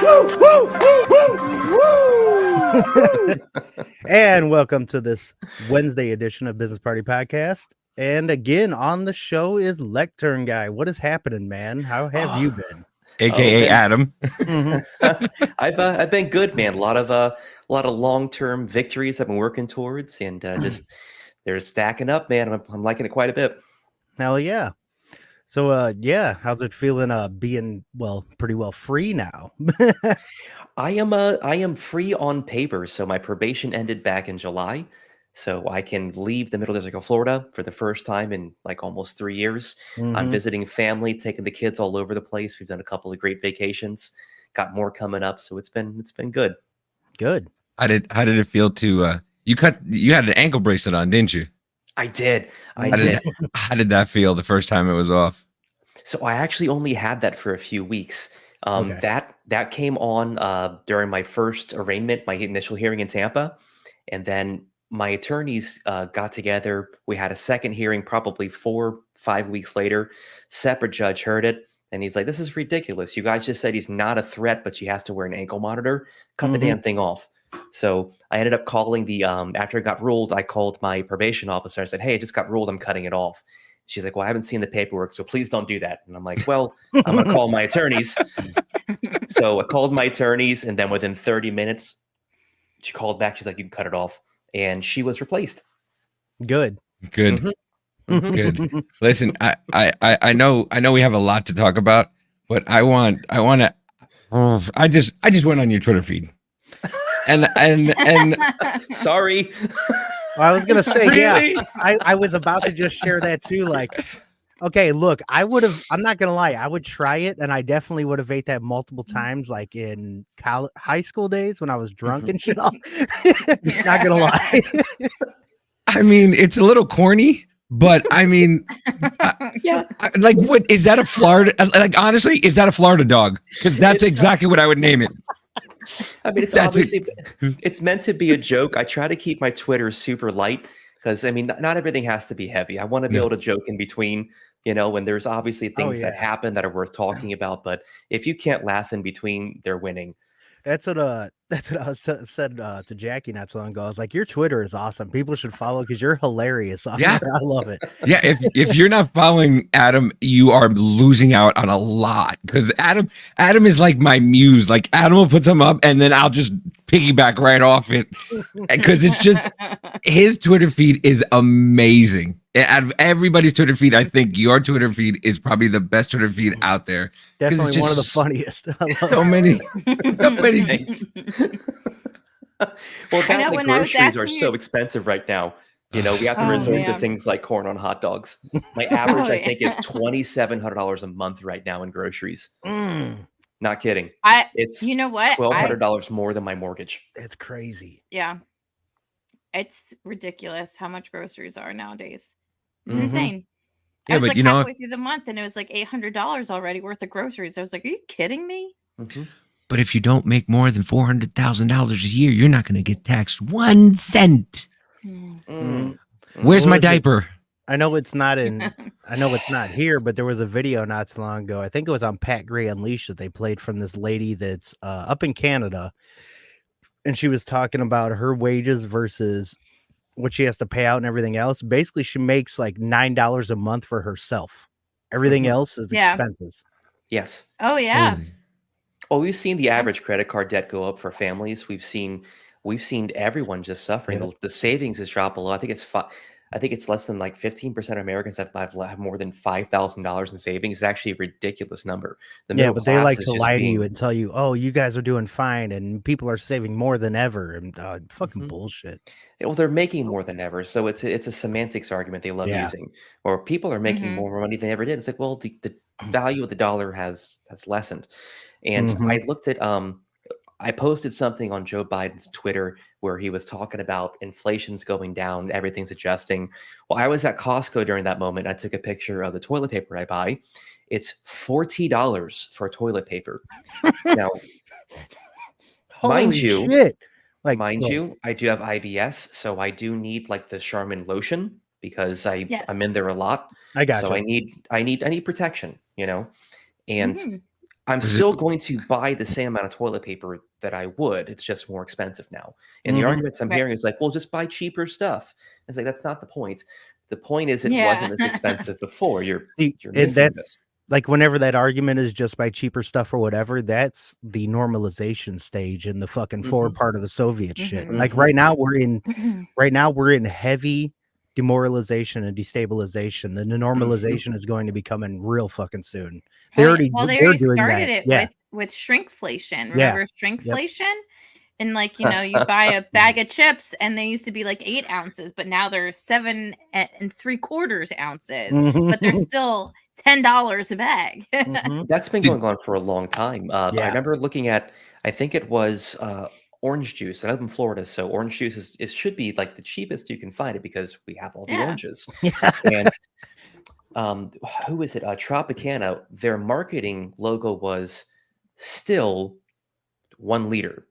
Woo, woo, woo, woo, woo. And welcome to this Wednesday edition of Business Party Podcast. And again, on the show is Lectern Guy. What is happening, man? How have you been? AKA Adam. I've been good, man. A lot of long-term victories I've been working towards, and just they're stacking up, man. I'm liking it quite a bit. Hell yeah. So how's it feeling being pretty well free now? I am free on paper, so my probation ended back in July. So I can leave the Middle District of Florida for the first time in like almost 3 years. I'm visiting family, taking the kids all over the place. We've done a couple of great vacations, got more coming up. So it's been good. Good. How did it feel to you had an ankle bracelet on, didn't you? I did. How did that feel the first time it was off? So I actually only had that for a few weeks. Okay. That came on during my first arraignment, my initial hearing in Tampa, and then my attorneys got together. We had a second hearing probably 4-5 weeks later. Separate judge heard it, and he's like, "This is ridiculous. You guys just said he's not a threat, but she has to wear an ankle monitor. Cut the damn thing off." So I ended up calling the after it got ruled, I called my probation officer. I said, "Hey, it just got ruled. I'm cutting it off." She's like, "Well, I haven't seen the paperwork, so please don't do that." And I'm like, "Well, I'm going to call my attorneys." So I called my attorneys, and then within 30 minutes, she called back. She's like, "You can cut it off." And she was replaced. Good. Good. Good. Listen, I know we have a lot to talk about, but I just went on your Twitter feed. And Sorry. Well, I was gonna say, Really? yeah, I was about to just share that too. Like, okay, look, I'm not gonna lie, I would try it, and I definitely would have ate that multiple times, like in high school days when I was drunk and shit. Not gonna lie. I mean, it's a little corny, but I mean, like, what is that a Florida? Like, honestly, is that a Florida dog? Because that's exactly what I would name it. I mean, it's meant to be a joke. I try to keep my Twitter super light because, I mean, not everything has to be heavy. I want to be able to joke in between, when there's obviously things that happen that are worth talking about. But if you can't laugh in between, they're winning. That's what I was said to Jackie not so long ago. I was like, your Twitter is awesome. People should follow because you're hilarious. Yeah. I love it. Yeah, if you're not following Adam, you are losing out on a lot. Because Adam is like my muse. Like, Adam will put some up, and then I'll just piggyback right off it. Because it's just his Twitter feed is amazing. Out of everybody's Twitter feed, I think your Twitter feed is probably the best Twitter feed out there. Definitely one of the funniest. I love so many things. Well, the groceries are so expensive right now. We have to resort to things like corn on hot dogs. My average, I think, is $2,700 a month right now in groceries. Not kidding. It's you know what? $1,200 more than my mortgage. It's crazy. Yeah. It's ridiculous how much groceries are nowadays. It's insane. Yeah, I was but like halfway through the month and it was like $800 already worth of groceries. I was like, are you kidding me? But if you don't make more than $400,000 a year, you're not going to get taxed 1 cent. Where's my diaper? I know it's not here, but there was a video not so long ago. I think it was on Pat Gray Unleashed that they played from this lady that's up in Canada. And she was talking about her wages versus what she has to pay out and everything else. Basically, she makes like $9 a month for herself. Everything else is expenses. Yes. Oh, yeah. Holy. Oh, we've seen the average credit card debt go up for families. We've seen everyone just suffering. Yeah. The savings has dropped below. I think it's less than like 15% of Americans have more than $5,000 in savings. It's actually a ridiculous number. But they like to lie to you and tell you, "Oh, you guys are doing fine, and people are saving more than ever." And fucking bullshit. Well, they're making more than ever, so it's a semantics argument they love using. Or people are making more money than they ever did. It's like, well, the value of the dollar has lessened. And I looked at I posted something on Joe Biden's Twitter where he was talking about inflation's going down, everything's adjusting. Well, I was at Costco during that moment. I took a picture of the toilet paper I buy. It's $40 for toilet paper. Now, mind you, I do have IBS, so I do need like the Charmin lotion because I'm in there a lot. I got so you. I need protection, and I'm Was still it? going to buy the same amount of toilet paper that I would. It's just more expensive now. And the Mhm. arguments I'm Right. hearing is like, well, just buy cheaper stuff. It's like that's not the point. The point is it Yeah. wasn't as expensive before. You're See, and missing this. that's like whenever that argument is just by cheaper stuff or whatever, that's the normalization stage in the fucking forward Mhm. part of the Soviet shit. Mhm. Like Mhm. right now we're in heavy demoralization and destabilization. Then the normalization is going to be coming real fucking soon. Well, they They're already doing started that. it Yeah. with shrinkflation. Yeah. Remember Yep. shrinkflation? And like, you buy a bag of chips and they used to be like 8 ounces, but now they're 7 3/4 ounces, but they're Mhm. still $10 a bag. Mhm. That's been Did, going on for a long time. I Yeah. remember looking at, I think it was orange juice. And I live in Florida, so orange juice is should be like the cheapest you can find it because we have all the Yeah. oranges. Yeah. And who is it? Tropicana. Their marketing logo was still 1 liter,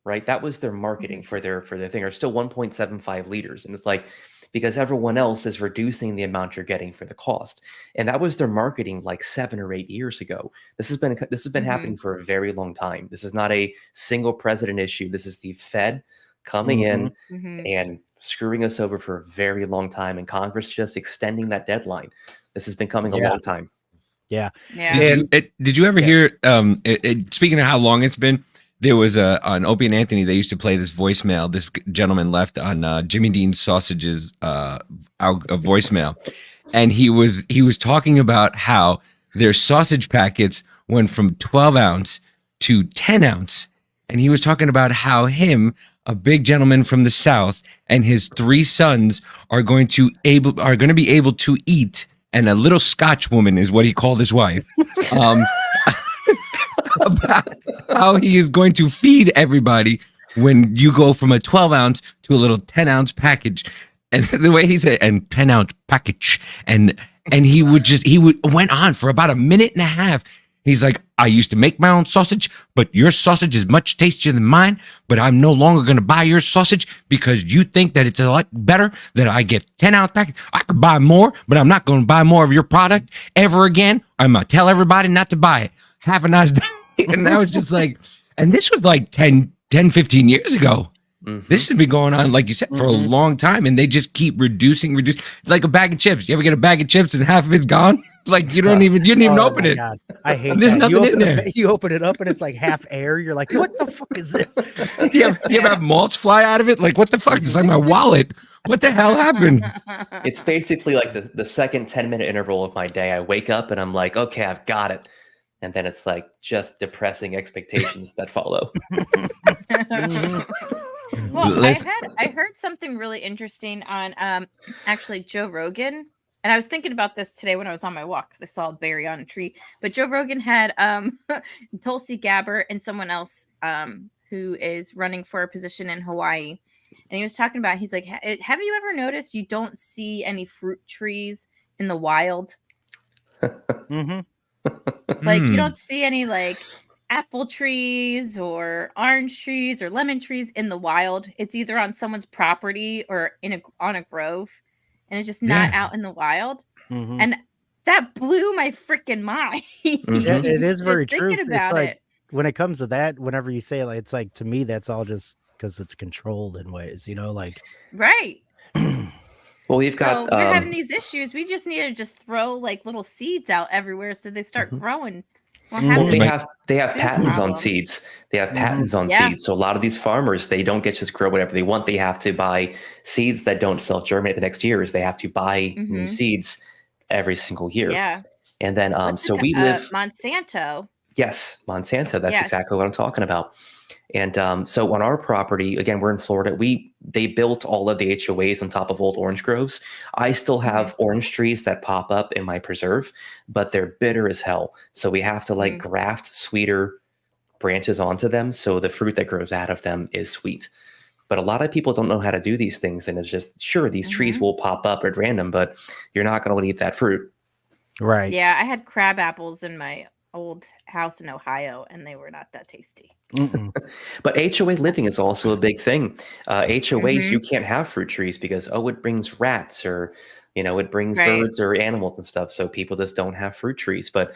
right? That was their marketing Mhm. for their thing, or still 1.75 liters. And it's like because everyone else is reducing the amount you're getting for the cost. And that was their marketing like 7 or 8 years ago. This has been happening Mhm. for a very long time. This is not a single president issue. This is the Fed coming Mhm. in Mhm. and screwing us over for a very long time, and Congress just extending that deadline. This has been coming a Yeah. long time. Yeah. Yeah. And did you ever yeah. hear? Speaking of how long it's been, there was on Opie and Anthony. They used to play this voicemail. This gentleman left on Jimmy Dean's Sausages a voicemail, and he was talking about how their sausage packets went from 12 ounce to 10 ounce, and he was talking about how him, a big gentleman from the South, and his 3 sons are going to be able to eat, and a little Scotch woman is what he called his wife. Um, about how he is going to feed everybody when you go from a 12 ounce to a little 10 ounce package. And the way he said, and 10 ounce package. And he went on for about a minute and a half. He's like, I used to make my own sausage, but your sausage is much tastier than mine. But I'm no longer going to buy your sausage because you think that it's a lot better that I get 10 ounce package. I could buy more, but I'm not going to buy more of your product ever again. I'm going to tell everybody not to buy it. Have a nice day. And that was just like, and this was like 15 years ago. Mhm. This has been going on, like you said, for a Mhm. long time, and they just keep reducing. Like a bag of chips. You ever get a bag of chips and half of it's gone? Like you didn't even Oh open my it. God. I hate There's that. nothing in there. You open it up and it's like half air. You're like, what the fuck is this? You ever have malts fly out of it? Like what the fuck? It's like my wallet. What the hell happened? It's basically like the second 10-minute interval of my day. I wake up and I'm like, okay, I've got it. And then it's like just depressing expectations that follow. Mhm. Well, Listen, I heard something really interesting on actually Joe Rogan, and I was thinking about this today when I was on my walk because I saw a berry on a tree. But Joe Rogan had Tulsi Gabbard and someone else who is running for a position in Hawaii, and he was talking about. He's like, have you ever noticed you don't see any fruit trees in the wild? Mhm. Like you don't see any like apple trees or orange trees or lemon trees in the wild. It's either on someone's property or on a grove, and it's just not Yeah. out in the wild. Mhm. And that blew my freaking mind. Yeah, Mhm. it is very Just true. thinking It's about like it. when it comes to that, whenever you say it, like, it's like to me, that's all just because it's controlled in ways, like Right. Well, we've So got we're having these issues. We just need to just throw like little seeds out everywhere so they start Mhm. growing. We're Mhm. Well, having they have food patents on problem. seeds. They have Mhm. patents on Yeah. seeds. So a lot of these farmers, they don't get to just grow whatever they want. They have to buy seeds that don't self-germinate the next years. They have to buy new Mhm. seeds every single year. Yeah. And then What's so we live Monsanto? yes, Monsanto. That's Yes. exactly what I'm talking about. And so on our property, again, we're in Florida. They built all of the HOAs on top of old orange groves. I still have orange trees that pop up in my preserve, but they're bitter as hell. So we have to like graft sweeter branches onto them, so the fruit that grows out of them is sweet. But a lot of people don't know how to do these things, and it's just sure these trees will pop up at random, but you're not going to eat that fruit. Right. Yeah, I had crab apples in my old house in Ohio, and they were not that tasty. Mm-mm. But HOA living is also a big thing. HOAs, Mhm. you can't have fruit trees because, it brings rats or, it brings Right. birds or animals and stuff. So people just don't have fruit trees. But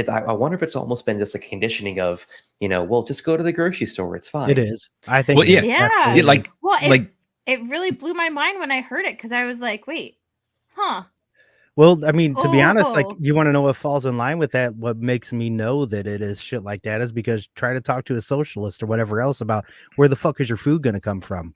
I wonder if it's almost been just a conditioning of, well, just go to the grocery store. It's fine. It is. I think Well, it is, Yeah. absolutely. Well, like it really blew my mind when I heard it because I was like, wait, huh? Well, I mean, to be honest, like, Oh. you want to know what falls in line with that? What makes me know that it is shit like that is because try to talk to a socialist or whatever else about where the fuck is your food going to come from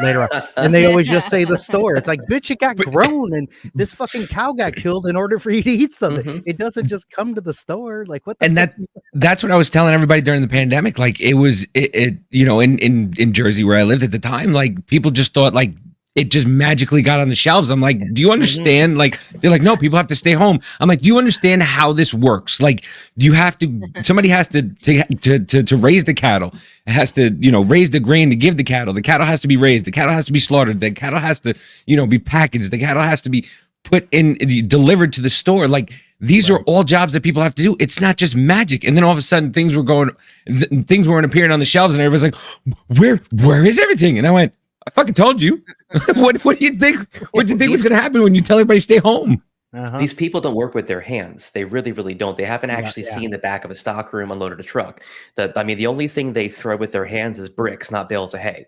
later on. And they always just say the store. It's like, bitch, it got But- grown and this fucking cow got killed in order for you to eat something. Mhm. It doesn't just come to the store. Like, what the and fuck? that's what I was telling everybody during the pandemic. Like it was, in Jersey where I lived at the time, like people just thought like it just magically got on the shelves. I'm like, do you understand? Like they're like, no, people have to stay home. I'm like, do you understand how this works? Like, you have to, somebody has to raise the cattle. It has to, raise the grain to give the cattle. The cattle has to be raised. The cattle has to be slaughtered. The cattle has to, be packaged. The cattle has to be put in, delivered to the store. Like these are all jobs that people have to do. It's not just magic. And then all of a sudden things weren't appearing on the shelves and everybody's like, where is everything? And I went, I fucking told you. What do you think? What do you think was going to happen when you tell everybody to stay home? Uh-huh. These people don't work with their hands. They really, really don't. They haven't actually yeah. seen the back of a stock room, unloaded a truck. The only thing they throw with their hands is bricks, not bales of hay.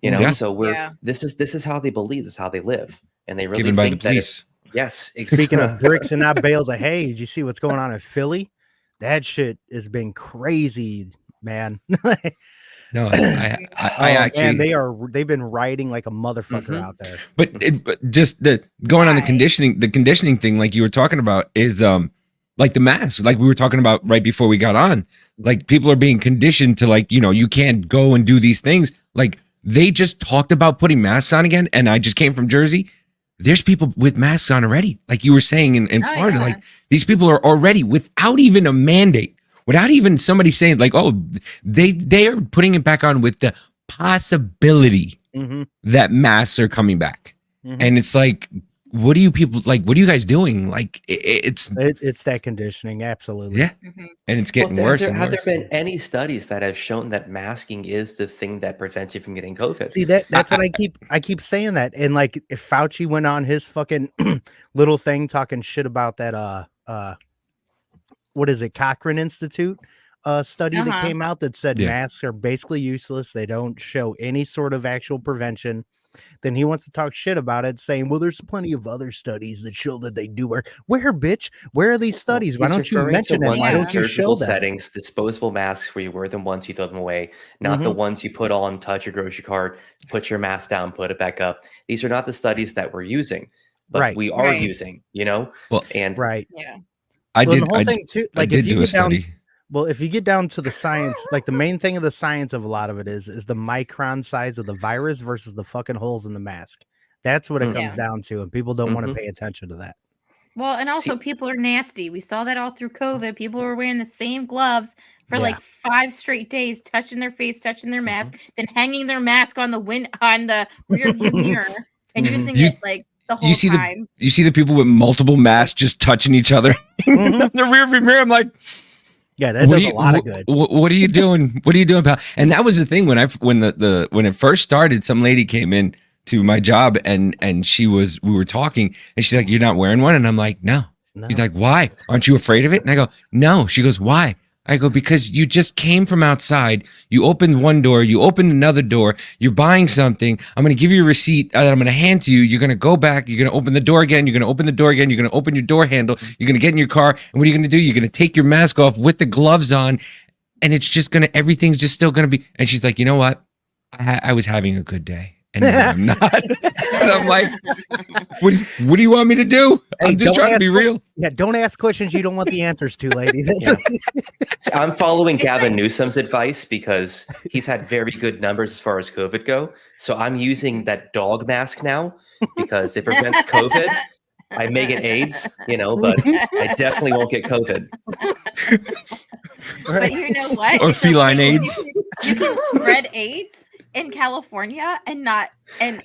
Yeah. So Yeah. this is how they believe. This is how they live, and they really Given by the think that police. yes. Speaking of bricks and not bales of hay, did you see what's going on in Philly? That shit has been crazy, man. No, I actually, man, they've been riding like a motherfucker out there. but just going on the Why? conditioning thing, like you were talking about, is like the mask, like we were talking about right before we got on. Like people are being conditioned to like, you can't go and do these things. Like they just talked about putting masks on again, and I just came from Jersey. There's people with masks on already, like you were saying in Oh, Florida. yeah. Like these people are already without even a mandate. Without even somebody saying like, oh, they are putting it back on with the possibility Mm-hmm. that masks are coming back. Mhm. And it's like, what are you people like? What are you guys doing? Like it's It's that conditioning, absolutely. yeah, Mhm. and it's getting worse and Have worse. there been any studies that have shown that masking is the thing that prevents you from getting COVID? See that's what I keep saying that. And like if Fauci went on his fucking little thing talking shit about that what is it, Cochrane Institute study that Uh-huh. came out that said Yeah. masks are basically useless. They don't show any sort of actual prevention. Then he wants to talk shit about it, saying, well, there's plenty of other studies that show that they do work. Where, bitch? Where are these studies? Why He's don't you referring mention to them? ones Why in don't you show surgical them? settings, disposable masks where you wear them once, you throw them away, not the ones you put on, touch your grocery cart, put your mask down, put it back up. These are not the studies that we're using, but Right. we are Right. using, Well, and Right. Yeah. I Well, did. the whole I, thing too, I like if did you do a get down, study. well, if you get down to the science, like the main thing of the science of a lot of it is the micron size of the virus versus the fucking holes in the mask. That's what it comes Yeah. down to, and people don't want to Mhm. pay attention to that. Well, and also See- people are nasty. We saw that all through COVID. People were wearing the same gloves for Yeah. like 5 straight days, touching their face, touching their Mm-hmm. mask, then hanging their mask on the rear view mirror and Mhm. using You- it like the whole You see time. you see the people with multiple masks just touching each other in Mhm. the rear view mirror. I'm like, Yeah, that does a lot of good. What are you doing? What are you doing, pal? And that was the thing when when it first started, some lady came in to my job and we were talking and she's like, "You're not wearing one?" And I'm like, "No." No. She's like, "Why? Aren't you afraid of it?" And I go, "No." She goes, "Why?" I go, "Because you just came from outside. You opened one door, you opened another door, you're buying something. I'm going to give you a receipt that I'm going to hand to you. You're going to go back, you're going to open the door again, you're going to open the door again, you're going to open your door handle, you're going to get in your car, and what are you going to do? You're going to take your mask off with the gloves on, and it's just going to, everything's just still going to be." And she's like, "You know what? I was having a good day. And now I'm not." And I'm like, what do you want me to do? Hey, I'm just don't trying to be ask real. Yeah, don't ask questions you don't want the answers to, lady. That's Yeah. See, I'm following It's Gavin like- Newsom's advice because he's had very good numbers as far as COVID go. So I'm using that dog mask now because it prevents COVID. I may get AIDS, but I definitely won't get COVID. But you know what? Or It's feline okay. AIDS. You can spread AIDS in California and not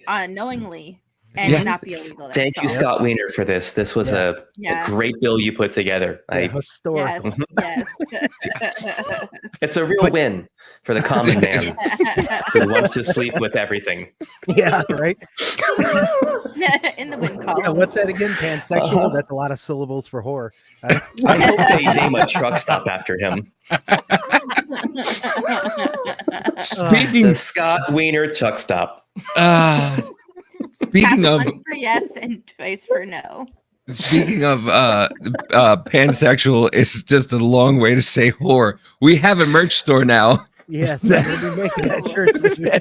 unknowingly. and Yeah. not be illegal there. Thank you, so- Scott Wiener, for this. This was a great bill you put together. Historical. Yes. It's a real win for the common man who wants to sleep with everything. Yeah, right. In the win column. Yeah, what's that again? Pansexual? That's a lot of syllables for whore. I hope they name a truck stop after him. Speaking The Scott Wiener truck stop. speaking of One for yes and twice for no. Speaking of pansexual is just a long way to say whore. We have a merch store now. Yes, we'll be making that shirt.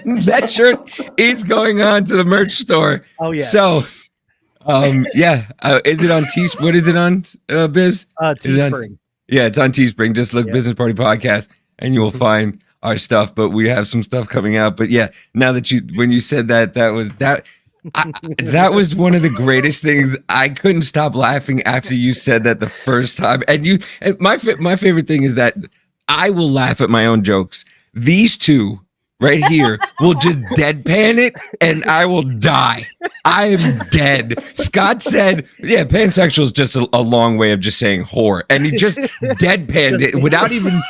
And that shirt is going on to the merch store. Oh yeah. So is it on what is it on, Biz? Teespring. Yeah, it's on Teespring. Just look Yeah. Business Party Podcast and you will find our stuff. But we have some stuff coming out. But yeah, now that when you said that was one of the greatest things. I couldn't stop laughing after you said that the first time. And my favorite thing is that I will laugh at my own jokes. These two right here will just deadpan it and I will die. I am dead. Scott said, yeah, pansexual is just a long way of just saying whore. And he just deadpanned it without even,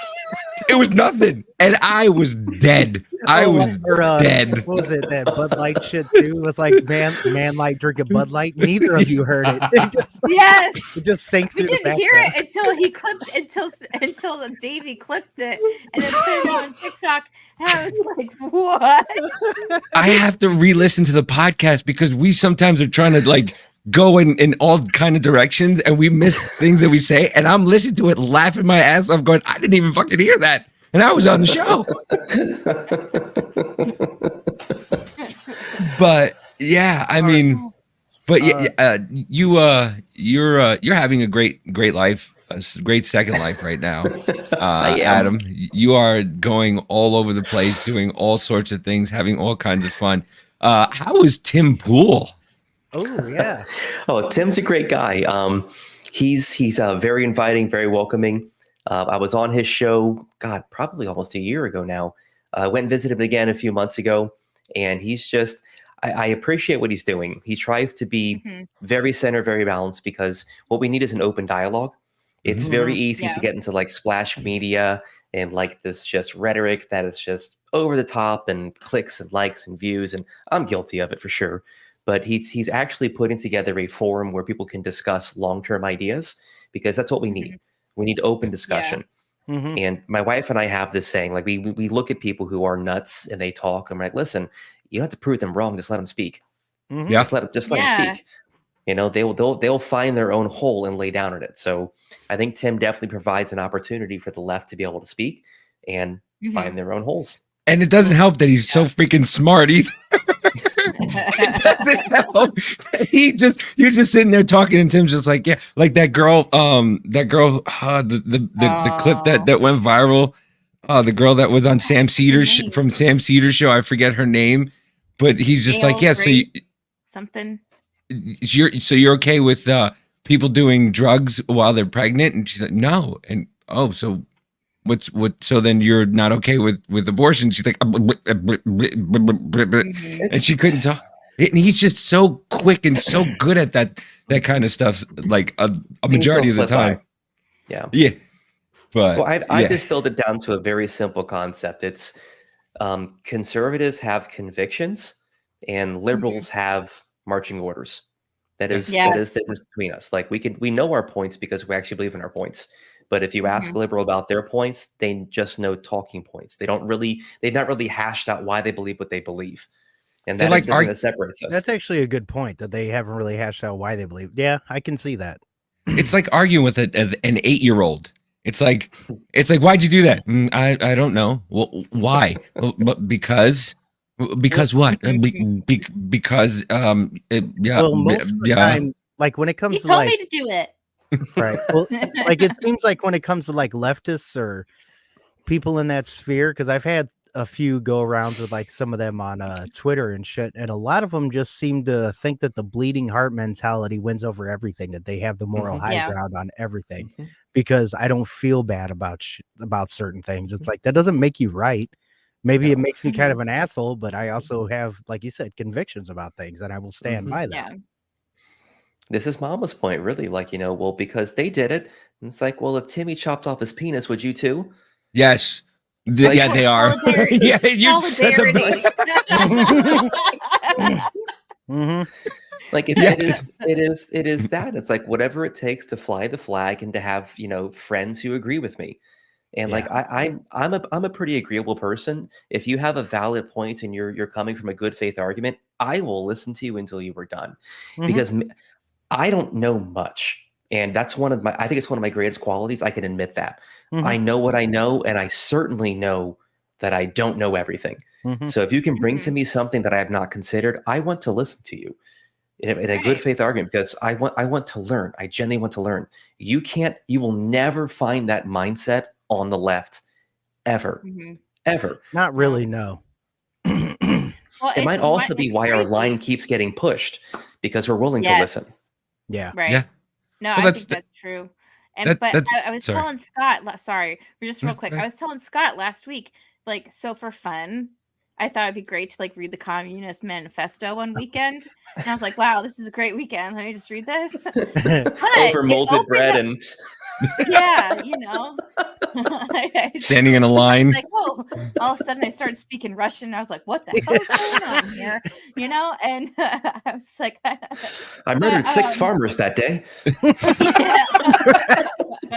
it was nothing. And I was dead. I was dead. What was it? That Bud Light shit too? It was like man light drinking Bud Light. Neither of you heard it. It just sank We through the didn't hear it background. until he clipped until Davey clipped it and then put it on TikTok. And I was like, what? I have to re-listen to the podcast because we sometimes are trying to like go in all kind of directions and we miss things that we say. And I'm listening to it, laughing my ass off, going, I didn't even fucking hear that. And I was on the show. But yeah, I mean, but you're having a great life, a great second life right now. Adam, you are going all over the place, doing all sorts of things, having all kinds of fun. How is Tim Pool? Oh yeah. Oh, Tim's a great guy. He's very inviting, very welcoming. I was on his show, God, probably almost a year ago now. I went and visited him again a few months ago, and he's just, I appreciate what he's doing. He tries to be very centered, very balanced, because what we need is an open dialogue. It's very easy to get into like splash media and like this just rhetoric that is just over the top and clicks and likes and views, and I'm guilty of it for sure. But he's actually putting together a forum where people can discuss long-term ideas, because that's what we need. We need open discussion. And my wife and I have this saying, like we look at people who are nuts and they talk, and we're like, listen, you don't have to prove them wrong. Just let them speak. Yeah. Just let them speak. You know, they'll find their own hole and lay down in it. So I think Tim definitely provides an opportunity for the left to be able to speak and find their own holes. And it doesn't help that he's so freaking smart either. It doesn't help. You're just sitting there talking, and Tim's just like, yeah, like that girl, the clip that went viral, the girl that was on Sam Cedars from Sam Cedars show. I forget her name, but he's just like, yeah, so something. You're okay with people doing drugs while they're pregnant? And she's like, no. And so so then you're not okay with abortion? She's like, and she couldn't talk. And he's just so quick and so good at that kind of stuff, like a majority of the time. Yeah. But I distilled it down to a very simple concept. It's conservatives have convictions and liberals have marching orders. That is the difference between us. Like we know our points because we actually believe in our points. But if you ask a liberal about their points, they just know talking points. They've not really hashed out why they believe what they believe. And that's like the thing that separates us. That's actually a good point, that they haven't really hashed out why they believe. Yeah, I can see that. It's like arguing with an 8-year-old. It's like, why'd you do that? I don't know. Well, why? Because what? Because Well, most of the time, like when it comes He to told me to do it. Right. Well, like it seems like when it comes to like leftists or people in that sphere, because I've had a few go arounds with like some of them on Twitter and shit, and a lot of them just seem to think that the bleeding heart mentality wins over everything, that they have the moral high ground on everything. Because I don't feel bad about certain things. It's like, that doesn't make you right. Maybe it makes me kind of an asshole, but I also have, like you said, convictions about things, and I will stand by them. Yeah. This is Mama's point, really. Like, well, because they did it. And it's like, well, if Timmy chopped off his penis, would you too? Yes. Like- Yeah, they are. Solidarity. Yeah, Solidarity. Mhm. Like it is that. It's like whatever it takes to fly the flag and to have, friends who agree with me. And like I'm a pretty agreeable person. If you have a valid point and you're coming from a good faith argument, I will listen to you until you were done. Mhm. Because I don't know much. And that's I think it's one of my greatest qualities. I can admit that. Mhm. I know what I know, and I certainly know that I don't know everything. Mhm. So if you can bring to me something that I have not considered, I want to listen to you in a good Right. faith argument, because I want to learn. I genuinely want to learn. You will never find that mindset on the left ever. Mhm. Ever. Not really, no. Well, It might also be it's why our crazy. line keeps getting pushed, because we're willing to Yes. listen. Yeah. Right. Yeah. No, Well, I that's think that's true. And but that's I was sorry. telling Scott, sorry, just real No, quick. go I ahead. was telling Scott last week, like, so for fun, I thought it'd be great to like read the Communist Manifesto one weekend. And I was like, wow, this is a great weekend. Let me just read this. But Over it molded opened bread up- and yeah, Standing in a line. like, whoa, all of a sudden I started speaking Russian. I was like, what the hell is going on here? And I was like, I murdered 6 farmers that day.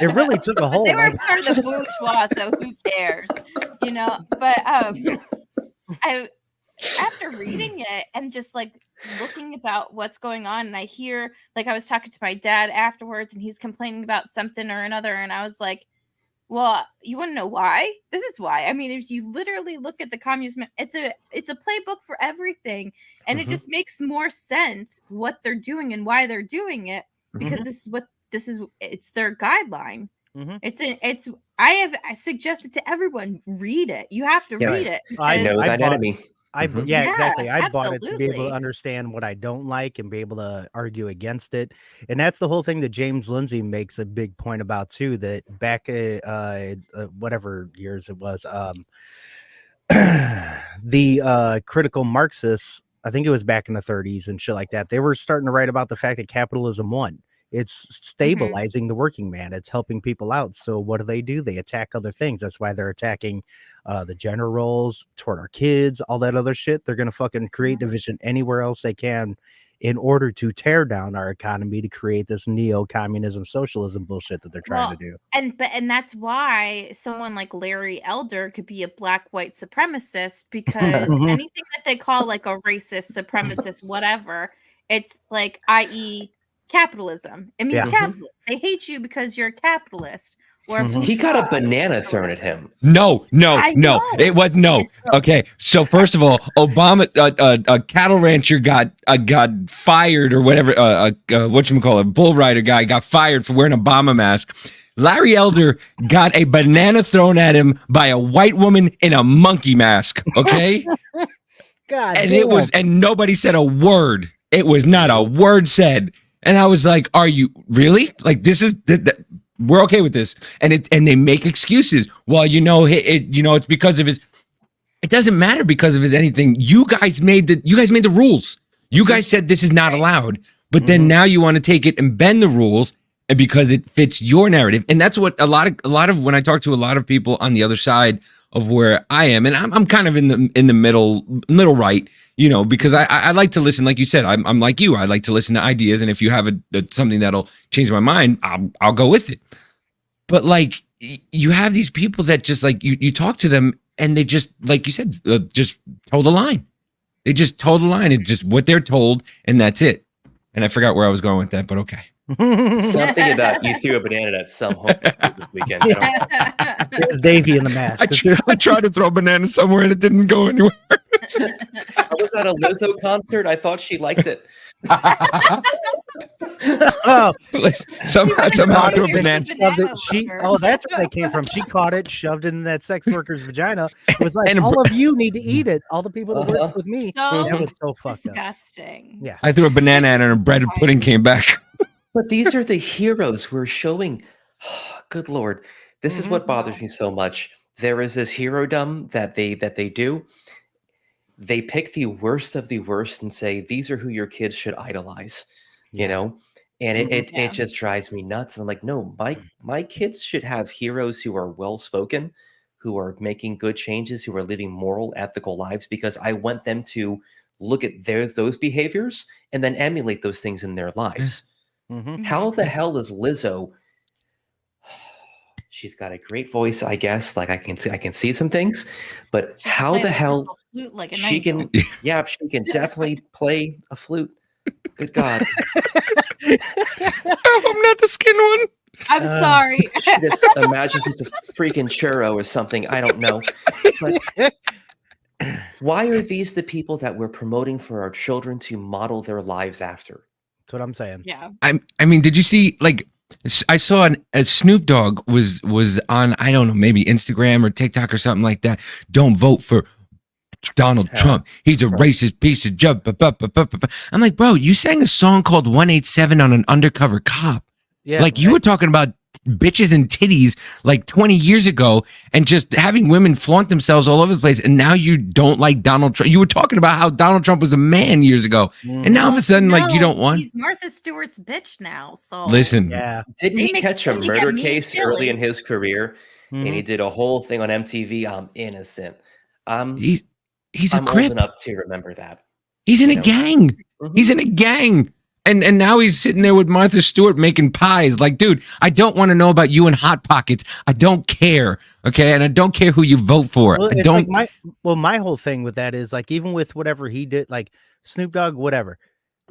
It really took a hold. they were Like, part of the bourgeois, so who cares? But I after reading it and just like looking about what's going on, and I hear, like, I was talking to my dad afterwards and he was complaining about something or another, and I was like, well, you want to know why? This is why. I mean, if you literally look at the communism, it's a playbook for everything, and it Mhm. just makes more sense what they're doing and why they're doing it, because Mhm. it's their guideline. Mhm. I suggested to everyone, read it. You have to Yes. read it. I because- Know I that bought- enemy. Mhm. Yeah, Yeah, exactly. I bought it to be able absolutely. to understand what I don't like and be able to argue against it. And that's the whole thing that James Lindsay makes a big point about too, that back whatever years it was, the critical Marxists, I think it was back in the 30s and shit like that, they were starting to write about the fact that capitalism won. It's stabilizing the working man. It's helping people out. So what do? They attack other things. That's why they're attacking the gender roles toward our kids, all that other shit. They're going to fucking create division anywhere else they can in order to tear down our economy to create this neo-communism socialism bullshit that they're trying to do. And that's why someone like Larry Elder could be a black white supremacist, because anything that they call like a racist, supremacist, whatever, it's like, i.e., capitalism. It means capitalism. They hate you because you're a capitalist. Or a He got a bourgeois. banana thrown at him. No. I know. It was no. Okay, so first of all, Obama, a cattle rancher got fired or whatever. Whatchamacallit, bull rider guy got fired for wearing a Obama mask. Larry Elder got a banana thrown at him by a white woman in a monkey mask. Okay, God and damn. it was, and nobody said a word. It was not a word said. And I was like, "Are you really like this? We're okay with this?" And they make excuses. Well, it's because of his. It doesn't matter because of his anything. You guys made the rules. You guys said this is not allowed. But then now you want to take it and bend the rules, and because it fits your narrative. And that's what a lot of when I talk to a lot of people on the other side of where I am, and I'm kind of in the middle right, because I like to listen. Like you said, I'm like you. I like to listen to ideas, and if you have something that'll change my mind, I'll go with it. But like you have these people that just like you talk to them, and they just, like you said, just toe the line. They just toe the line. It's just what they're told, and that's it. And I forgot where I was going with that, but okay. Something about you threw a banana at some home this weekend. It was Davey in the mask. I tried to throw a banana somewhere and it didn't go anywhere. I was at a Lizzo concert. I thought she liked it. Oh, somehow threw a banana. shoved it. That's where they came from. She caught it, shoved it in that sex worker's vagina. It was like, And all of you need to eat it. All the people that worked with me. So That was so fucked up. disgusting. Yeah. I threw a banana at her and bread and pudding came back. But these are the heroes we're showing. Good Lord. This is what bothers me so much. there is this hero-dom that they do. They pick the worst of the worst and say, these are who your kids should idolize, you Yeah. know? And it Yeah. just drives me nuts. And I'm like, no, my kids should have heroes who are well-spoken, who are making good changes, who are living moral, ethical lives, because I want them to look at those behaviors and then emulate those things in their lives. Mhm. How the hell is Lizzo? She's got a great voice, I guess. Like I can see some things, but She can how play the the hell crystal flute like an she angel. can? Yeah, she can definitely play a flute. Good God, Oh, I'm not the skin one. I'm sorry. she just imagines it's a freaking churro or something. I don't know. But why are these the people that we're promoting for our children to model their lives after? That's what I'm saying. Yeah. I mean, did you see like I saw a Snoop Dogg was on, I don't know, maybe Instagram or TikTok or something like that. Don't vote for Donald Trump. He's a racist piece of junk. I'm like, bro, you sang a song called 187 on an undercover cop. Yeah. Like you were talking about bitches and titties like 20 years ago and just having women flaunt themselves all over the place. And now you don't like Donald Trump. You were talking about how Donald Trump was a man years ago. And now all of a sudden, like you don't want. He's Martha Stewart's bitch now. So Listen. Yeah. Didn't They he make catch a fun of me, murder get me case silly. early in his career? And he Mhm. did a whole thing on MTV. I'm innocent. He's a I'm old crip. enough to remember that. He's in you a know. gang. Mhm. He's in a gang. And now he's sitting there with Martha Stewart making pies. Like, dude, I don't want to know about you and Hot Pockets. I don't care. Okay. And I don't care who you vote for. Well, I it's don't. like my whole thing with that is like, even with whatever he did, like Snoop Dogg, whatever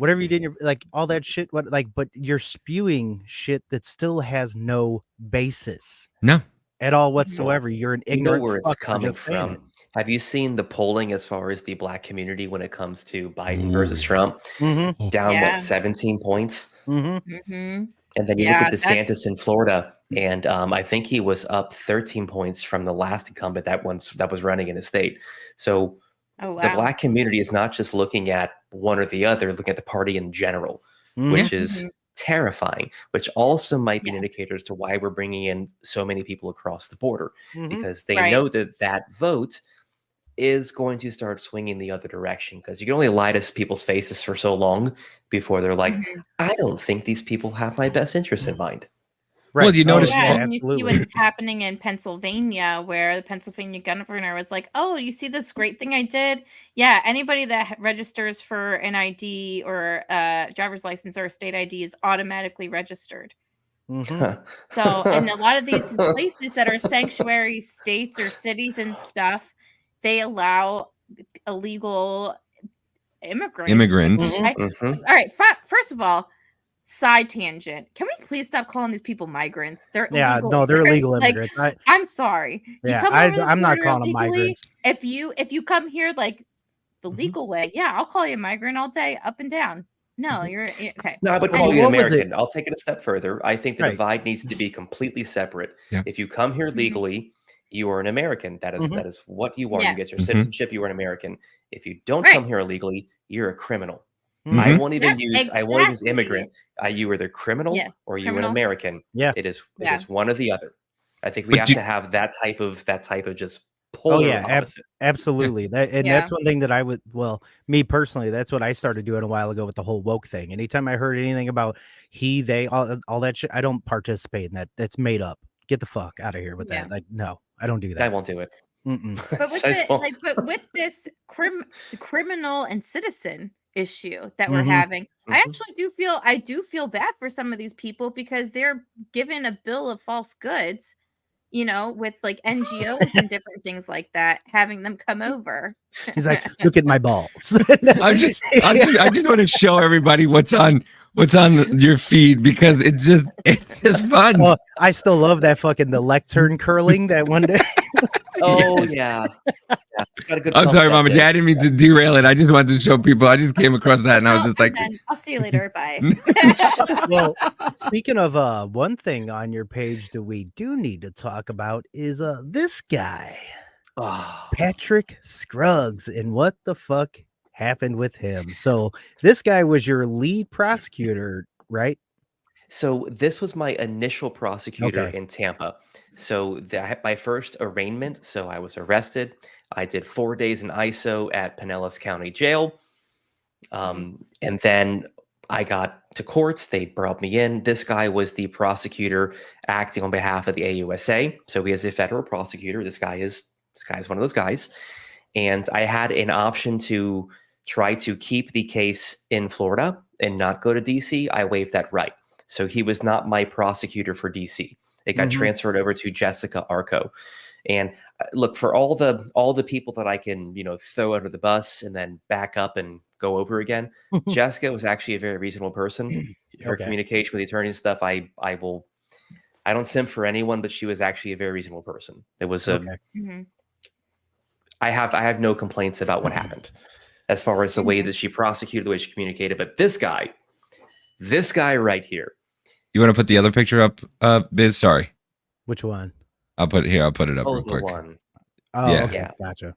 you did, like all that shit, but you're spewing shit that still has no basis No. at all whatsoever. Well, You're an you know ignorant where it's fuck for coming just saying it. from. Have you seen the polling as far as the black community when it comes to Biden Ooh. versus Trump? Mm-hmm. Down Yeah. 17 points? Mm-hmm. And then you look Yeah, at DeSantis in Florida, and I think he was up 13 points from the last incumbent that was running in his state. So Oh the wow. black community is not just looking at one or the other, looking at the party in general, Mhm. which is terrifying, which also might be an Yeah. indicator as to why we're bringing in so many people across the border, Mhm. because they Right. know that vote is going to start swinging the other direction, because you can only lie to people's faces for so long before they're like, I don't think these people have my best interest in mind. Right. Well, you Oh, notice. Yeah, yeah, and you see absolutely. what's happening in Pennsylvania, where the Pennsylvania governor was like, "Oh, you see this great thing I did? Yeah, anybody that registers for an ID or driver's license or a state ID is automatically registered." Mhm. So, in a lot of these places that are sanctuary states or cities and stuff, they allow illegal immigrants. Mhm. Mhm. All right, first of all, side tangent. Can we please stop calling these people migrants? They're Yeah, illegal no, they're immigrants. illegal Like, immigrants. I'm sorry. You Yeah, come over the I'm not border calling them illegally. migrants. If you come here like the Mhm. legal way, yeah, I'll call you a migrant all day, up and down. No, Mhm. you're okay. No, I would Well, call you an what was it? American. I'll take it a step further. I think the Right. divide needs to be completely separate. Yeah. If you come here legally, you are an American. That is Mhm. what you are. You Yes. get your Mhm. citizenship, you are an American. If you don't Right. come here illegally, you're a criminal. Mhm. I won't even Yep, use immigrant. You are either criminal Yeah, or you are an criminal. American. Yeah. It is Yeah. one or the other. I think we But have you- to have that type of just Oh polar yeah, opposite. absolutely. That's Yeah. one thing that I would. Well, me personally, that's what I started doing a while ago with the whole woke thing. Anytime I heard anything about he, they, all that shit, I don't participate in that. That's made up. Get the fuck out of here with Yeah. that. Like, no, I don't do I that. won't do it. Mm-mm. But with I just won't. but with this criminal and citizen issue that we're Mhm. having, I Mhm. actually do feel bad for some of these people because they're given a bill of false goods, with like NGOs and different things like that, having them come over. He's like, look at my balls. I just want to show everybody what's on your feed because it's just fun. Well, I still love that the Lectern curling that one day. Oh Yes. yeah. Got a good I'm pump sorry, that Mama day. J. I didn't mean to derail it. I just wanted to show people. I just came across that and I was just like, Then I'll see you later. Bye. Well, speaking of one thing on your page that we do need to talk about is this guy, Oh. Patrick Scruggs, and what the fuck happened with him. So this guy was your lead prosecutor, right? So this was my initial prosecutor Okay. in Tampa. So my first arraignment, so I was arrested. I did 4 days in ISO at Pinellas County Jail. And then I got to courts. They brought me in. This guy was the prosecutor acting on behalf of the AUSA. So he is a federal prosecutor. This guy is one of those guys. And I had an option to try to keep the case in Florida and not go to DC. I waived that right. So he was not my prosecutor for DC. It got transferred over to Jessica Arco. And look, for all the people that I can, throw under the bus and then back up and go over again, Jessica was actually a very reasonable person. Her communication with the attorney and stuff, I don't simp for anyone, but she was actually a very reasonable person. It was I have no complaints about what happened as far as the way that she prosecuted, the way she communicated. But this guy right here. You want to put the other picture up, Biz? Sorry. Which one? I'll put it up real quick. One. Oh, Yeah. okay. Gotcha.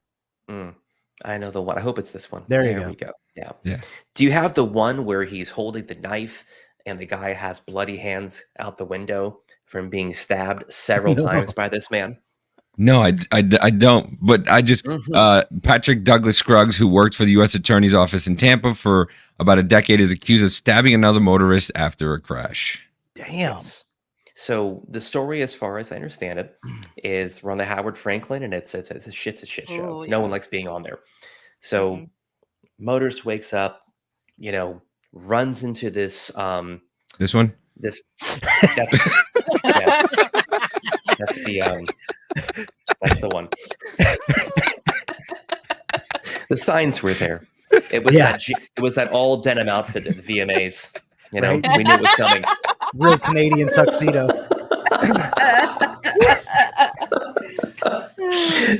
I know the one. I hope it's this one. There we go. Yeah. Do you have the one where he's holding the knife and the guy has bloody hands out the window from being stabbed several times by this man? No, I don't. But I just Patrick Douglas Scruggs, who worked for the U.S. Attorney's Office in Tampa for about a decade, is accused of stabbing another motorist after a crash. Damn. Yes. So the story, as far as I understand it, is we're on the Howard Franklin, and it's a shit show. No one likes being on there. So motorist wakes up, runs into this. This one. Yes. That's the one. The signs were there. It was that all denim outfit at the VMAs. Right? We knew it was coming. Real Canadian tuxedo.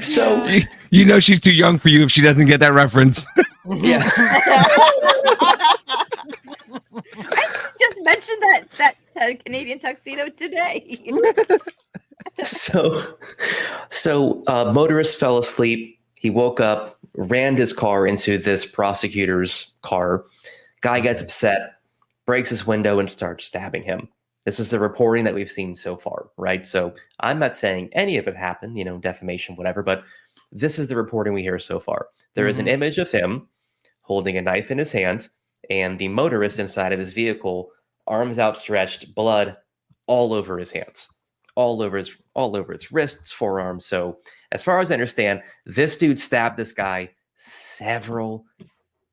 So she's too young for you if she doesn't get that reference. Yeah. I just mentioned that Canadian tuxedo today. So motorist fell asleep. He woke up, rammed his car into this prosecutor's car. Guy gets upset, breaks his window, and starts stabbing him. This is the reporting that we've seen so far, right? So I'm not saying any of it happened, defamation, whatever, but this is the reporting we hear so far. There is an image of him holding a knife in his hand and the motorist inside of his vehicle, arms outstretched, blood all over his hands, all over his wrists, forearms. So as far as I understand, this dude stabbed this guy several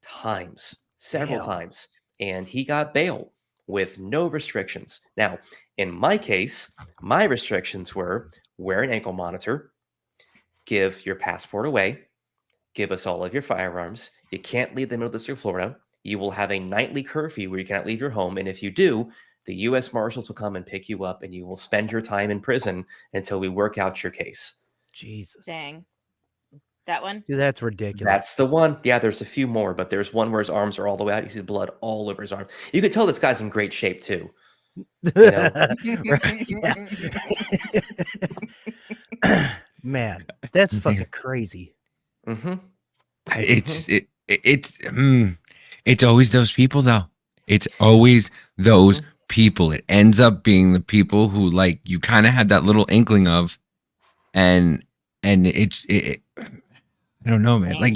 times, and he got bail with no restrictions. Now, in my case, my restrictions were wear an ankle monitor, give your passport away, give us all of your firearms. You can't leave the Middle District of Florida. You will have a nightly curfew where you cannot leave your home. And if you do, the U.S. Marshals will come and pick you up and you will spend your time in prison until we work out your case. Jesus. Dang. That one? Dude, that's ridiculous. That's the one. Yeah, there's a few more, but there's one where his arms are all the way out. You see the blood all over his arm. You could tell this guy's in great shape too. Man, that's fucking crazy. It's always those people though. It's always those people. It ends up being the people who like you kind of had that little inkling of, and it I don't know, man. Like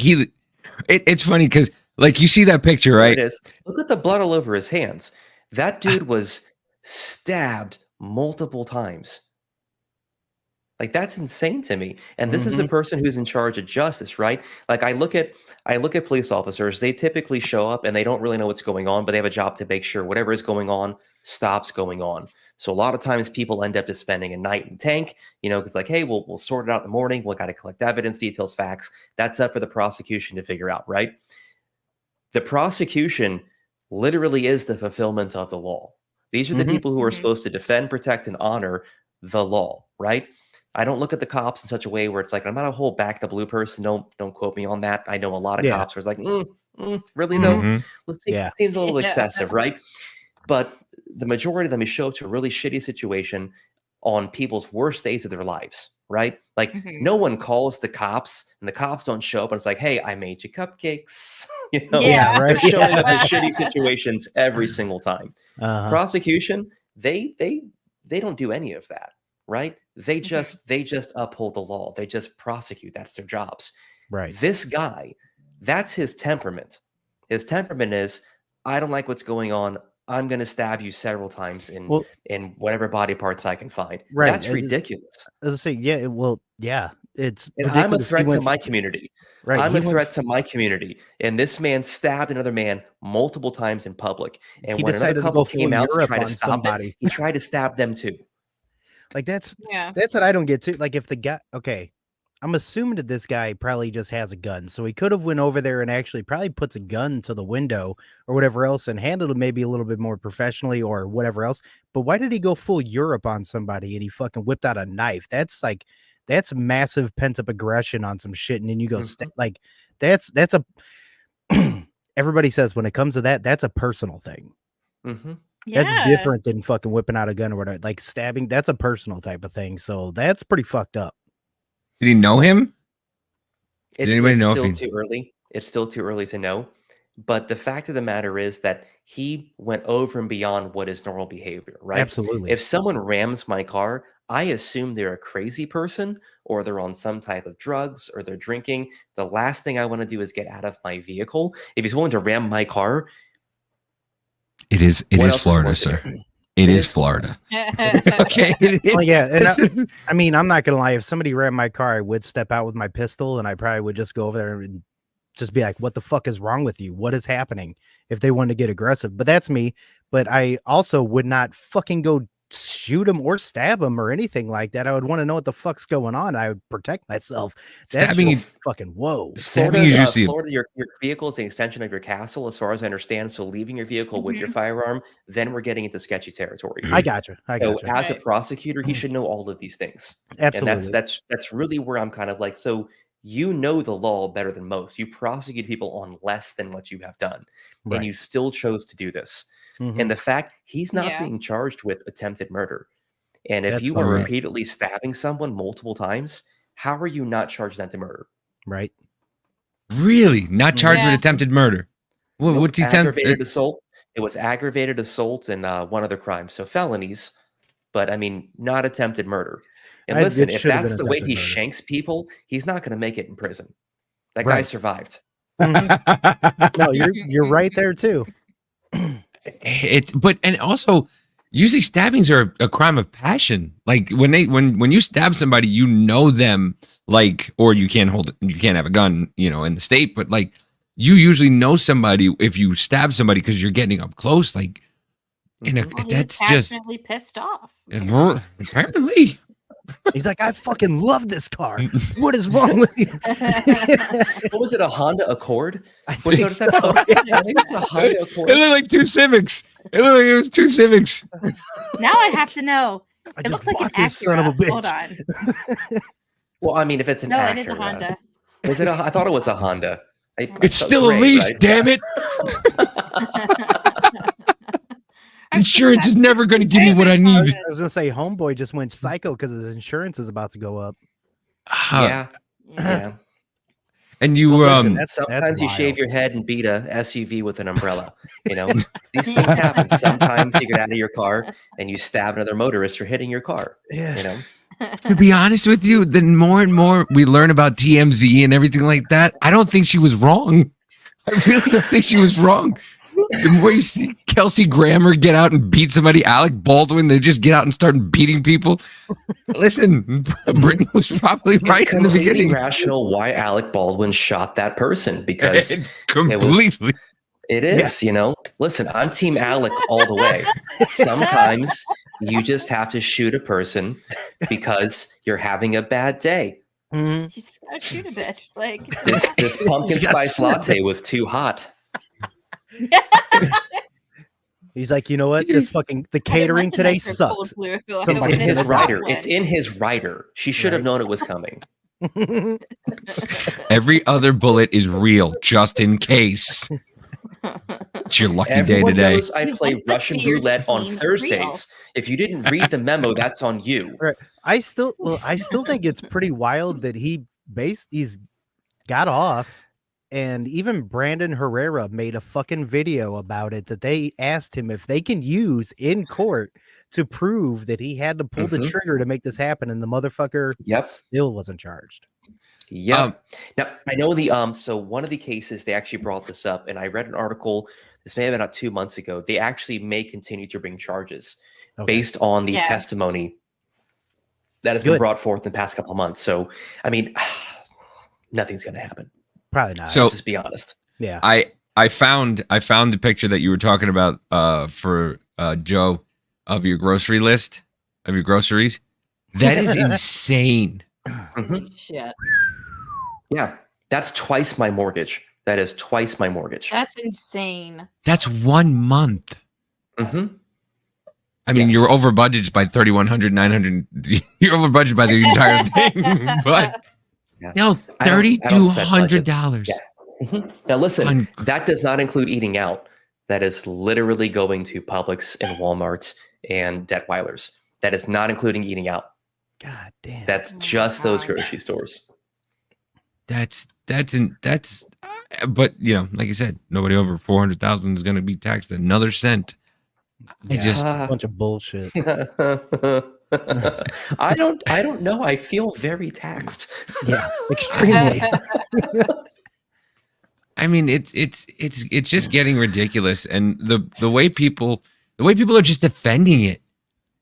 it's funny because like you see that picture, right? It is. Look at the blood all over his hands. That dude was stabbed multiple times. Like that's insane to me. And this is a person who's in charge of justice, right? Like I look at police officers, they typically show up and they don't really know what's going on, but they have a job to make sure whatever is going on stops going on. So a lot of times people end up just spending a night in the tank, it's like, hey, we'll sort it out in the morning. We'll got to collect evidence, details, facts. That's up for the prosecution to figure out, right? The prosecution literally is the fulfillment of the law. These are the people who are supposed to defend, protect, and honor the law, right? I don't look at the cops in such a way where it's like, I'm not a whole back the blue person. Don't quote me on that. I know a lot of cops where it's like, really though? Let's see. It seems a little excessive, right? But the majority of them show up to a really shitty situation on people's worst days of their lives, right? Like no one calls the cops and the cops don't show up and it's like, hey, I made you cupcakes. Right? They're showing up in shitty situations every single time. Prosecution, they don't do any of that. right? They just uphold the law. They just prosecute. That's their jobs. Right. This guy, that's his temperament. His temperament is, I don't like what's going on. I'm going to stab you several times in whatever body parts I can find. Right. That's ridiculous. As I say, yeah, it's And ridiculous. I'm a threat to my community. Right. I'm a threat to my community. And this man stabbed another man multiple times in public. And when another couple came out to try to stop it, he tried to stab them too. Like that's what I don't get to. Like if the guy, okay, I'm assuming that this guy probably just has a gun, so he could have went over there and actually probably puts a gun to the window or whatever else and handled it maybe a little bit more professionally or whatever else. But why did he go full Europe on somebody and he fucking whipped out a knife? That's massive pent up aggression on some shit, and then you go like that's a. Everybody says when it comes to that, that's a personal thing. Mm-hmm. That's different than fucking whipping out a gun or whatever. Like stabbing, that's a personal type of thing. So that's pretty fucked up. Did he know him? It's still too early. It's still too early to know. But the fact of the matter is that he went over and beyond what is normal behavior, right? Absolutely. If someone rams my car, I assume they're a crazy person or they're on some type of drugs or they're drinking. The last thing I want to do is get out of my vehicle. If he's willing to ram my car, it is Florida, sir. It is Florida. Okay. Well, yeah. And I mean, I'm not going to lie. If somebody rammed my car, I would step out with my pistol and I probably would just go over there and just be like, what the fuck is wrong with you? What is happening? If they wanted to get aggressive. But that's me. But I also would not fucking go shoot him or stab him or anything like that. I would want to know what the fuck's going on. I would protect myself. Stabbing is fucking whoa. Florida, your vehicle is the extension of your castle, as far as I understand. So leaving your vehicle with your firearm, then we're getting into sketchy territory. I gotcha. So as a prosecutor, he should know all of these things. Absolutely. And that's really where I'm kind of like, so you know the law better than most. You prosecute people on less than what you have done, and you still chose to do this. And the fact he's not being charged with attempted murder. And if you are repeatedly stabbing someone multiple times, how are you not charged with attempted murder? Right. Really? Not charged with attempted murder? What's aggravated assault? It was aggravated assault and one other crime. So felonies, but I mean, not attempted murder. And listen, if that's the way he shanks people, he's not going to make it in prison. That guy survived. No, you're right there too. And also usually stabbings are a crime of passion. Like when you stab somebody, you know them, like, or you can't have a gun, in the state, but like you usually know somebody if you stab somebody because you're getting up close, like, that's just passionately pissed off. Apparently. He's like, I fucking love this car. What is wrong with you? What was it? A Honda Accord? I think so. I think it's a Honda Accord. It looked like two Civics. It looked like it was two Civics. Now I have to know. It looks like an Acura. Son of a bitch. Hold on. Well, I mean, if it's an Acura. It is a Honda. Was it? I thought it was a Honda. It's still a lease, right? Damn it. Insurance is never going to give me what I need. I was going to say, homeboy just went psycho because his insurance is about to go up. Yeah. And you, listen, sometimes you shave your head and beat a SUV with an umbrella. These things happen. Sometimes you get out of your car and you stab another motorist for hitting your car. Yeah. To be honest with you, the more and more we learn about TMZ and everything like that, I don't think she was wrong. I really don't think she was wrong. The more you see Kelsey Grammer get out and beat somebody, Alec Baldwin, they just get out and start beating people. Listen, Brittany was probably right in the beginning. It's rational why Alec Baldwin shot that person, because it's completely. It is, Listen, I'm Team Alec all the way. Sometimes you just have to shoot a person because you're having a bad day. You just gotta shoot a bitch. Like this pumpkin spice latte was too hot. He's like, you know what? The catering today sucks. It's in his rider. It's in his rider. She should have known it was coming. Every other bullet is real, just in case. It's your lucky day today. Knows I play Russian roulette on Thursdays. If you didn't read the memo, that's on you. Right. I still think it's pretty wild that he's got off. And even Brandon Herrera made a fucking video about it that they asked him if they can use in court to prove that he had to pull the trigger to make this happen, and the motherfucker still wasn't charged. Yep. Now I know so one of the cases they actually brought this up, and I read an article. This may have been about 2 months ago. They actually may continue to bring charges based on the testimony that has been brought forth in the past couple of months. So I mean, nothing's going to happen. Probably not. So let's just be honest. Yeah. I found the picture that you were talking about for Joe of your grocery list of your groceries. That is insane. Shit. Yeah, that's twice my mortgage. That is twice my mortgage. That's insane. That's 1 month. Mm-hmm. I mean, you're over budget by 3,100, 900. You're over budget by the entire thing, but no, $3,200. Now listen, that does not include eating out. That is literally going to Publix and Walmarts and Detweiler's. That is not including eating out. God damn. That's just those grocery stores. But you know, like you said, nobody over 400,000 is going to be taxed another cent. A bunch of bullshit. I don't know. I feel very taxed. Yeah, extremely. I mean, it's just getting ridiculous, and the way people are just defending it.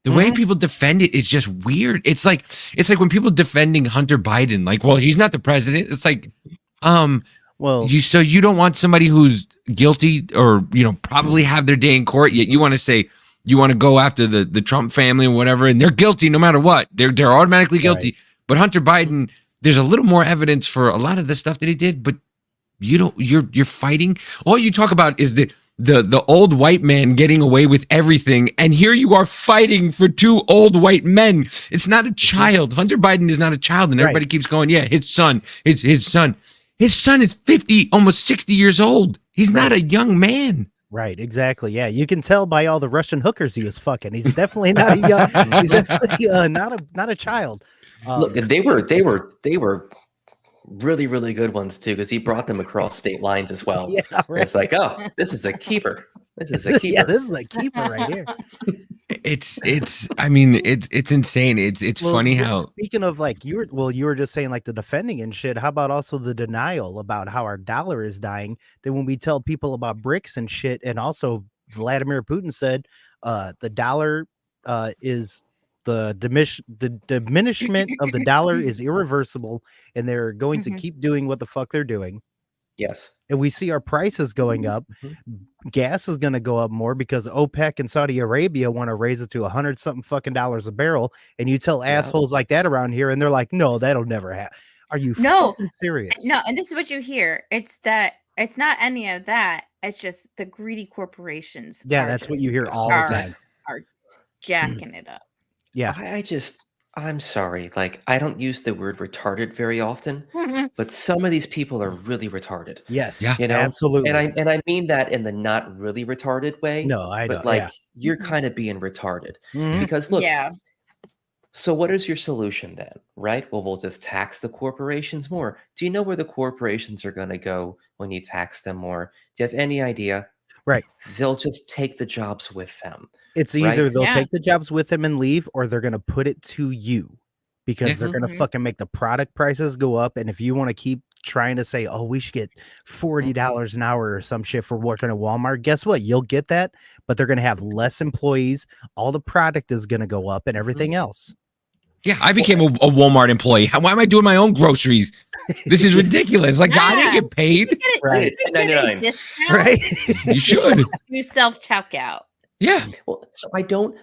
The way people defend it is just weird. It's like when people defending Hunter Biden, like, well, he's not the president. It's like, well, you don't want somebody who's guilty or, you know, probably have their day in court, yet you want to say you want to go after the Trump family and whatever, and they're guilty no matter what. They're automatically guilty. Right. But Hunter Biden, there's a little more evidence for a lot of the stuff that he did, but you're fighting. All you talk about is the old white man getting away with everything, and here you are fighting for two old white men. It's not a child. Hunter Biden is not a child, and everybody keeps going, yeah, his son. His son is 50, almost 60 years old. He's not a young man. Right, exactly. Yeah, you can tell by all the Russian hookers he was fucking. He's definitely not a young. He's definitely not a child. Look, they were really, really good ones too, because he brought them across state lines as well. Yeah, right. It's like, oh, this is a keeper. This is a keeper. Yeah, this is a keeper right here. It's insane. It's funny how, speaking of, like, you were just saying, like, the defending and shit. How about also the denial about how our dollar is dying? Then when we tell people about BRICS and shit, and also Vladimir Putin said the dollar is the diminishment of the dollar is irreversible, and they're going to keep doing what the fuck they're doing. Yes. And we see our prices going up. Gas is going to go up more because OPEC and Saudi Arabia want to raise it to $100 something fucking dollars a barrel. And you tell assholes like that around here, and they're like, no, that'll never happen. Are you fucking serious? No, and this is what you hear. It's that it's not any of that. It's just the greedy corporations. Yeah, that's what you hear all the time. Are jacking it up. Yeah. I'm sorry. Like, I don't use the word retarded very often, but some of these people are really retarded. Yes. Yeah. You know? Absolutely. And I mean that in the not really retarded way. No, I know. But like, you're kind of being retarded. Because look, so what is your solution then? Right? Well, we'll just tax the corporations more. Do you know where the corporations are going to go when you tax them more? Do you have any idea? Right. They'll just take the jobs with them. It's either they'll take the jobs with them and leave, or they're going to put it to you, because they're going to fucking make the product prices go up. And if you want to keep trying to say, oh, we should get $40 an hour or some shit for working at Walmart, guess what? You'll get that, but they're going to have less employees. All the product is going to go up and everything else. Yeah, I became a Walmart employee. Why am I doing my own groceries? This is ridiculous. Like, I didn't get paid. Right. Right. You should. You self-checkout. Yeah. Well, so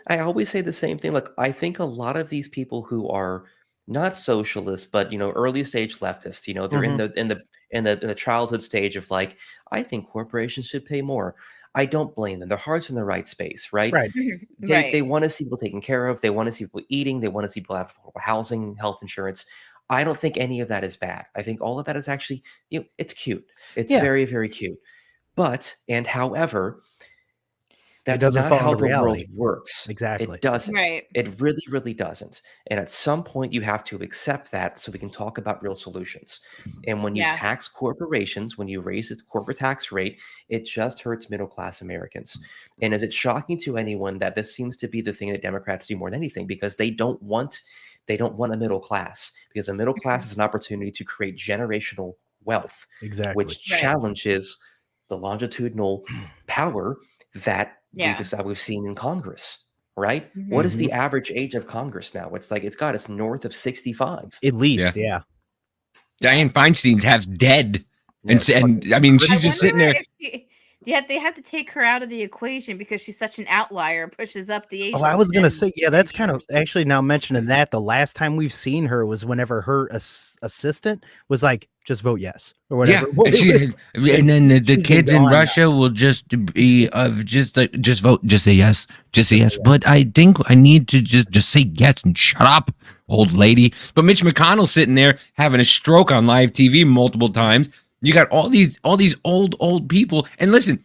I always say the same thing. Like, I think a lot of these people who are not socialists, but, you know, early stage leftists, you know, they're in the childhood stage of like, I think corporations should pay more. I don't blame them. Their heart's in the right space, right? Right. They want to see people taken care of. They want to see people eating. They want to see people have affordable housing, health insurance. I don't think any of that is bad. I think all of that is actually, you know, it's cute. It's very, very cute. But, and however, That's doesn't not fall how into the world reality. works. Exactly. It doesn't. Right. It really, really doesn't. And at some point, you have to accept that so we can talk about real solutions. And when you Yeah. tax corporations, when you raise the corporate tax rate, it just hurts middle class Americans. And is it shocking to anyone that this seems to be the thing that Democrats do more than anything? Because they don't want a middle class, because a middle class is an opportunity to create generational wealth, Exactly. which Right. challenges the longitudinal power that Yeah. we've seen in Congress, right? What is Mhm. the average age of Congress now? It's north of 65. At least, yeah. Diane Feinstein's half dead, Yeah, and I mean I she's just sitting wonder there. if she. Yeah, they have to take her out of the equation because she's such an outlier. Pushes up the age. Oh, I like was gonna 10 say, yeah, that's kind of years. actually now mentioning that the last time we've seen her was whenever her assistant was like, just vote yes or Yeah, whatever. and then the She's been kids in gone now. Russia will just be just vote, just say yes, just say yes. But I think I need to just say yes and shut up, old lady. But Mitch McConnell's sitting there having a stroke on live TV multiple times. You got all these old people, and listen,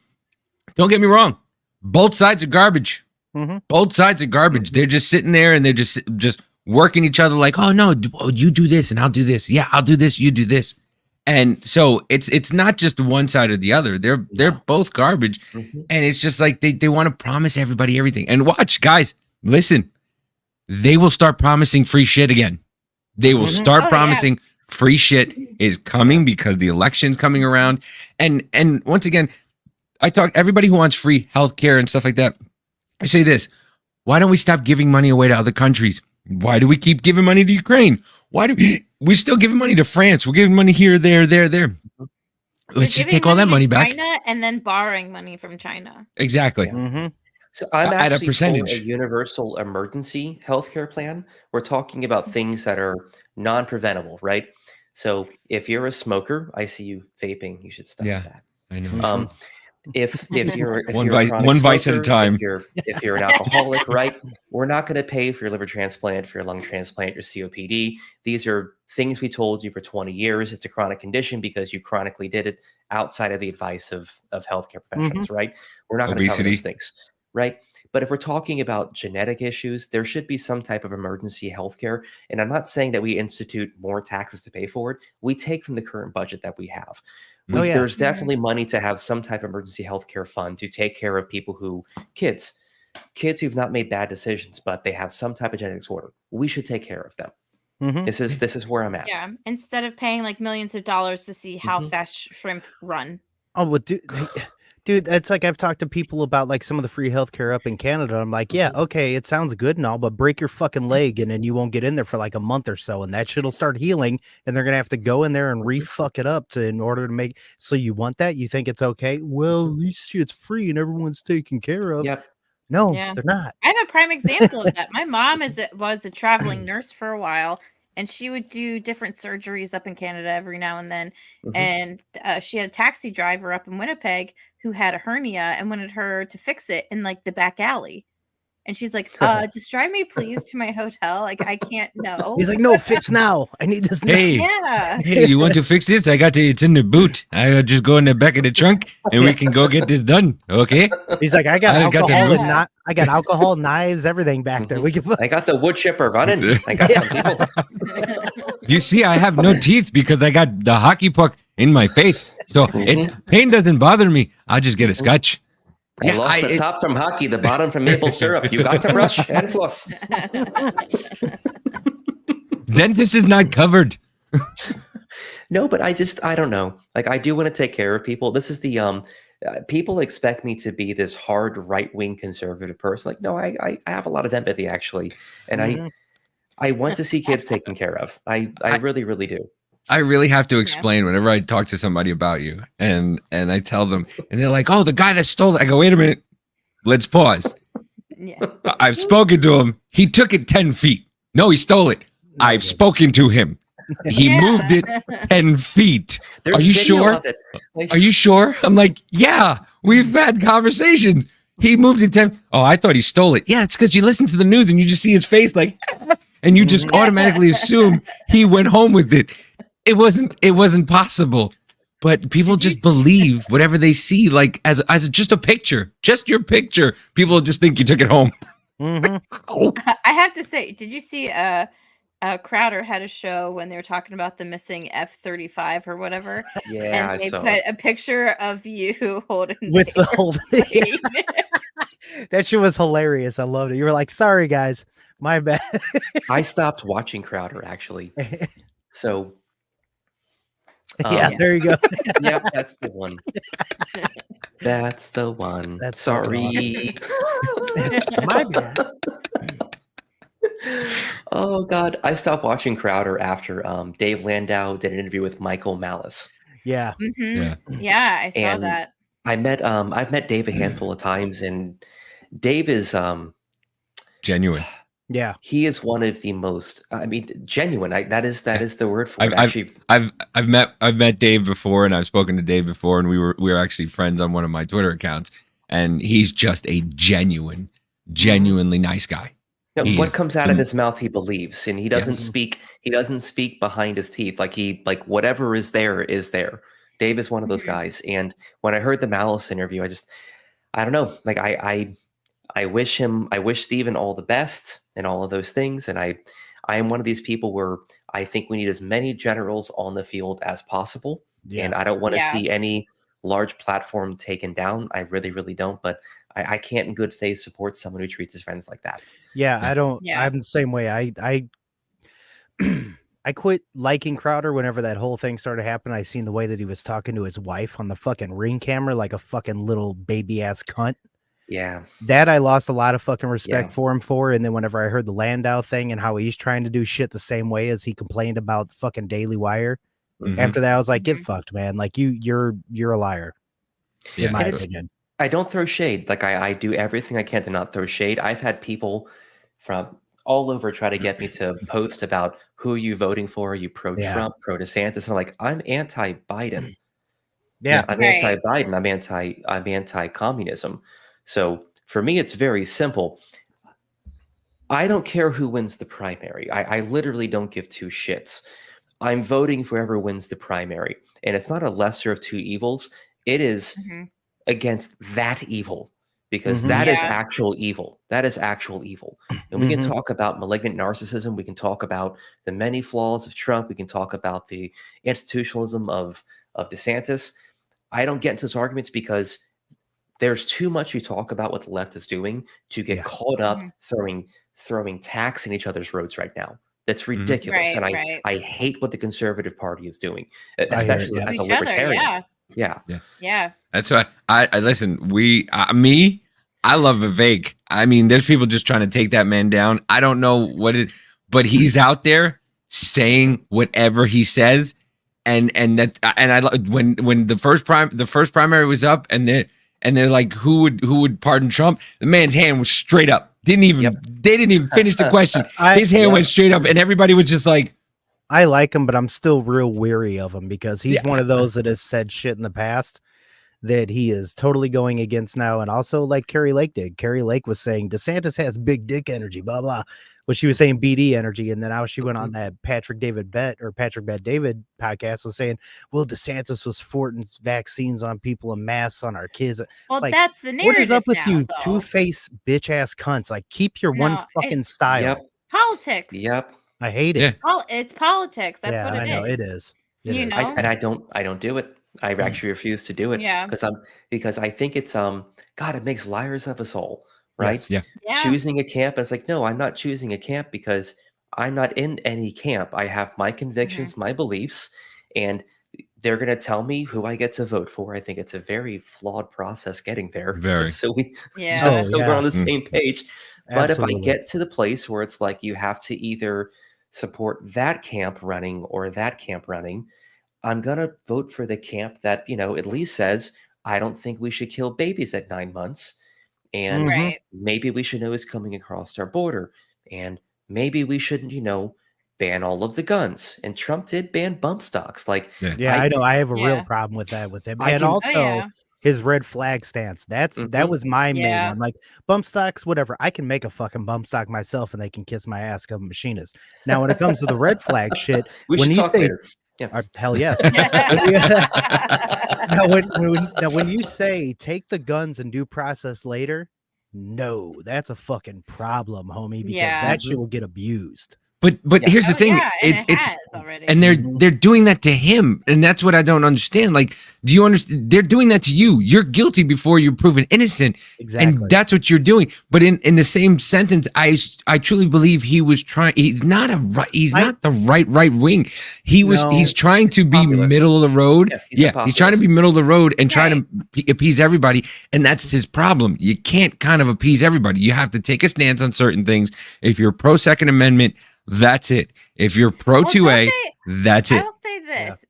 don't get me wrong, both sides are garbage. Mhm. Both sides are garbage. They're just sitting there and they're just working each other like, oh no, you do this and I'll do this. Yeah, I'll do this, you do this. And so it's not just one side or the other. They're both garbage. Mhm. And it's just like they want to promise everybody everything. And watch, guys, listen, they will start promising free shit again. They will start Oh, yeah. promising free shit is coming because the election's coming around. And once again, I talk everybody who wants free healthcare and stuff like that. I say this: why don't we stop giving money away to other countries? Why do we keep giving money to Ukraine? Why do we still giving money to France? We're giving money here, there. They're Let's just giving take all that to money back. China and then borrowing money from China. Exactly. Yeah. Mhm. So I'm At a actually for percentage. a universal emergency healthcare plan. We're talking about things that are non-preventable, right? So if you're a smoker, I see you vaping. You should stop Yeah. that. I know. Um, if you're One a vice- chronic one vice at a smoker, time. if you're an alcoholic, right? We're not going to pay for your liver transplant, for your lung transplant, your COPD. These are things we told you for 20 years. It's a chronic condition because you chronically did it outside of the advice of healthcare professionals, right? We're not going to cover Obesity. those things, right? But if we're talking about genetic issues, there should be some type of emergency healthcare. And I'm not saying that we institute more taxes to pay for it. We take from the current budget that we have. Oh, yeah. There's definitely money to have some type of emergency healthcare fund to take care of people kids who've not made bad decisions, but they have some type of genetic disorder. We should take care of them. Mhm. This is where I'm at. Yeah, instead of paying like millions of dollars to see how Mhm. fast shrimp run. Oh, well, dude, it's like I've talked to people about like some of the free healthcare up in Canada. I'm like, yeah, okay, it sounds good and all, but break your fucking leg and then you won't get in there for like a month or so, and that shit'll start healing, and they're gonna have to go in there and re-fuck it up in order to make. So you want that? You think it's okay? Well, at least it's free and everyone's taken care of. Yep. No, Yeah. they're not. I have a prime example of that. My mom was a traveling nurse for a while, and she would do different surgeries up in Canada every now and then. Mhm. And she had a taxi driver up in Winnipeg who had a hernia and wanted her to fix it in like the back alley. And she's like, just drive me please to my hotel. Like I can't know. He's like, no, fix now. I need this now. Hey, Yeah. hey, you want to fix this? It's in the boot. I just go in the back of the trunk and we can go get this done. Okay. He's like, I got I got the alcohol and boots. I got alcohol, knives, everything back there. We can. I got the wood chipper running. I got some people. You see, I have no teeth because I got the hockey puck in my face. So pain doesn't bother me. I'll just get a scotch. I lost the top from hockey, the bottom from maple syrup. You got to brush and floss. Dentist is not covered. No, but I don't know. Like I do want to take care of people. This is the people expect me to be this hard right-wing conservative person. Like, no, I have a lot of empathy actually, and I want to see kids taken care of. I really, really do. I really have to explain whenever I talk to somebody about you, and I tell them, and they're like, "Oh, the guy that stole it." I go, "Wait a minute, let's pause." Yeah. I've spoken to him. He took it 10 feet. No, he stole it. I've spoken to him. He moved it 10 feet. There's Are you video sure? of it. Like, Are you sure? I'm like, yeah, we've had conversations. He moved it 10. Oh, I thought he stole it. Yeah, it's because you listen to the news and you just see his face like, and you just automatically assume he went home with it. It wasn't possible. but people Did you just believe whatever they see, like as just a picture, just your picture. People just think you took it home. Mhm. Oh, I have to say, did you see Crowder had a show when they were talking about the missing F-35 or whatever, Yeah, and I they saw put it. a picture of you holding With the the whole airplane. that shit was hilarious. I loved it. You were like, "Sorry guys, my bad." I stopped watching Crowder actually. So Yeah, um there you go. yep, that's the one. That's the one. That's fucking Sorry. My bad. Oh God, I stopped watching Crowder after Dave Landau did an interview with Michael Malice. Yeah. yeah, Yeah, I saw And that. I've met Dave a handful of times, and Dave is genuine. Yeah. he is one of the most, I mean, genuine. That is the word for it. I've Actually, I've met Dave before, and I've spoken to Dave before, and we were actually friends on one of my Twitter accounts, and he's just a genuinely nice guy. you know, He what is comes out of his mouth, he believes, and he doesn't Yes. speak. He doesn't speak behind his teeth. Like whatever is there is there. Dave is one of those Mhm. guys. And when I heard the Malice interview, I don't know. Like I wish Steven all the best and all of those things. And I am one of these people where I think we need as many generals on the field as possible. Yeah. And I don't want to Yeah. see any large platform taken down. I really, really don't. But I can't in good faith support someone who treats his friends like that. Yeah, Yeah. I don't. Yeah. I'm the same way. I I quit liking Crowder whenever that whole thing started happening. I seen the way that he was talking to his wife on the fucking Ring camera like a fucking little baby ass cunt. Yeah. That I lost a lot of fucking respect Yeah. for him for. And then whenever I heard the Landau thing and how he's trying to do shit the same way as he complained about fucking Daily Wire, Mhm. after that I was like, get Mhm. fucked, man. Like you're a liar. Yeah, In my And it's- opinion. I don't throw shade. Like I do everything I can to not throw shade. I've had people from all over try to get me to post about who are you voting for? Are you pro-Trump, pro-DeSantis? And I'm like, I'm anti-Biden. Yeah. I'm Right. anti-Biden. I'm anti-communism. So for me, it's very simple. I don't care who wins the primary. I literally don't give two shits. I'm voting for whoever wins the primary. And it's not a lesser of two evils. It is Mhm. against that evil, because Mhm. that is Yeah. actual evil. That is actual evil. And we can Mhm. talk about malignant narcissism. We can talk about the many flaws of Trump. We can talk about the institutionalism of DeSantis. I don't get into those arguments because there's too much you talk about what the left is doing to get Yeah. caught up Mhm. throwing tacks in each other's roads right now. That's Mhm. ridiculous. Right. And Right. I hate what the Conservative Party is doing, I hear it, especially yeah. as a Each other. libertarian. Yeah. Yeah. Yeah. That's why I listen. Me, I love Vivek. I mean, there's people just trying to take that man down. I don't know what it, but he's out there saying whatever he says, and I when the first primary was up, and they're like, who would pardon Trump? The man's hand was straight up. They didn't even finish the question. His hand went straight up, and everybody was just like, I like him, but I'm still real weary of him because he's Yeah. one of those that has said shit in the past that he is totally going against now. And also, like Carrie Lake did. Carrie Lake was saying DeSantis has big dick energy, blah, blah. But she was saying BD energy. And then now she went on that Patrick Bet David podcast was saying, well, DeSantis was forcing vaccines on people and masks on our kids. Well, Like, that's the what is narrative up with now, you though. two-face bitch ass cunts? Like, keep your one No, fucking it's style. Yep. politics. Yep. I hate it. yeah, It's politics. That's yeah, what it is. I know it is. It You is. know? I don't do it. I actually refuse to do it Yeah. because I think it's God, it makes liars of us all, right? Yes. yeah, Yeah. Choosing a camp, and it's like, no, I'm not choosing a camp because I'm not in any camp. I have my convictions, my beliefs, and they're gonna tell me who I get to vote for. I think it's a very flawed process getting there. Very. Just so Yeah. Oh, we're on the Mm. same page. But if I Absolutely. get to the place where it's like you have to either support that camp running or that camp running, I'm gonna vote for the camp that, at least says, I don't think we should kill babies at 9 months. And Mhm. Right. maybe we should know who's coming across our border. And maybe we shouldn't, ban all of the guns. And Trump did ban bump stocks. Like Yeah, I know. I have a real Yeah. problem with that with him. I And can Oh, also yeah. his red flag stance. That Mhm. was my main Yeah. one. Like bump stocks, whatever. I can make a fucking bump stock myself and they can kiss my ass, 'cause I'm a machinist. Now, when it comes to the red flag shit, we when should you talk say later. Hell yes. Now, when you say take the guns and due process later, no, that's a fucking problem, homie, because Yeah. that shit will get abused. But Yeah. here's the thing, Yeah, and it it's has already. and they're doing that to him, and that's what I don't understand. Like, do you understand? They're doing that to you. You're guilty before you're proven innocent, Exactly. and that's what you're doing. But in the same sentence, I truly believe he was trying. He's not the right wing. He's trying to be Populist. middle of the road. Yeah, He's trying to be middle of the road and trying Right. to appease everybody, and that's his problem. You can't kind of appease everybody. You have to take a stance on certain things. If you're pro Second Amendment, that's it. If you're pro Well, 2A, that's I it. will say this,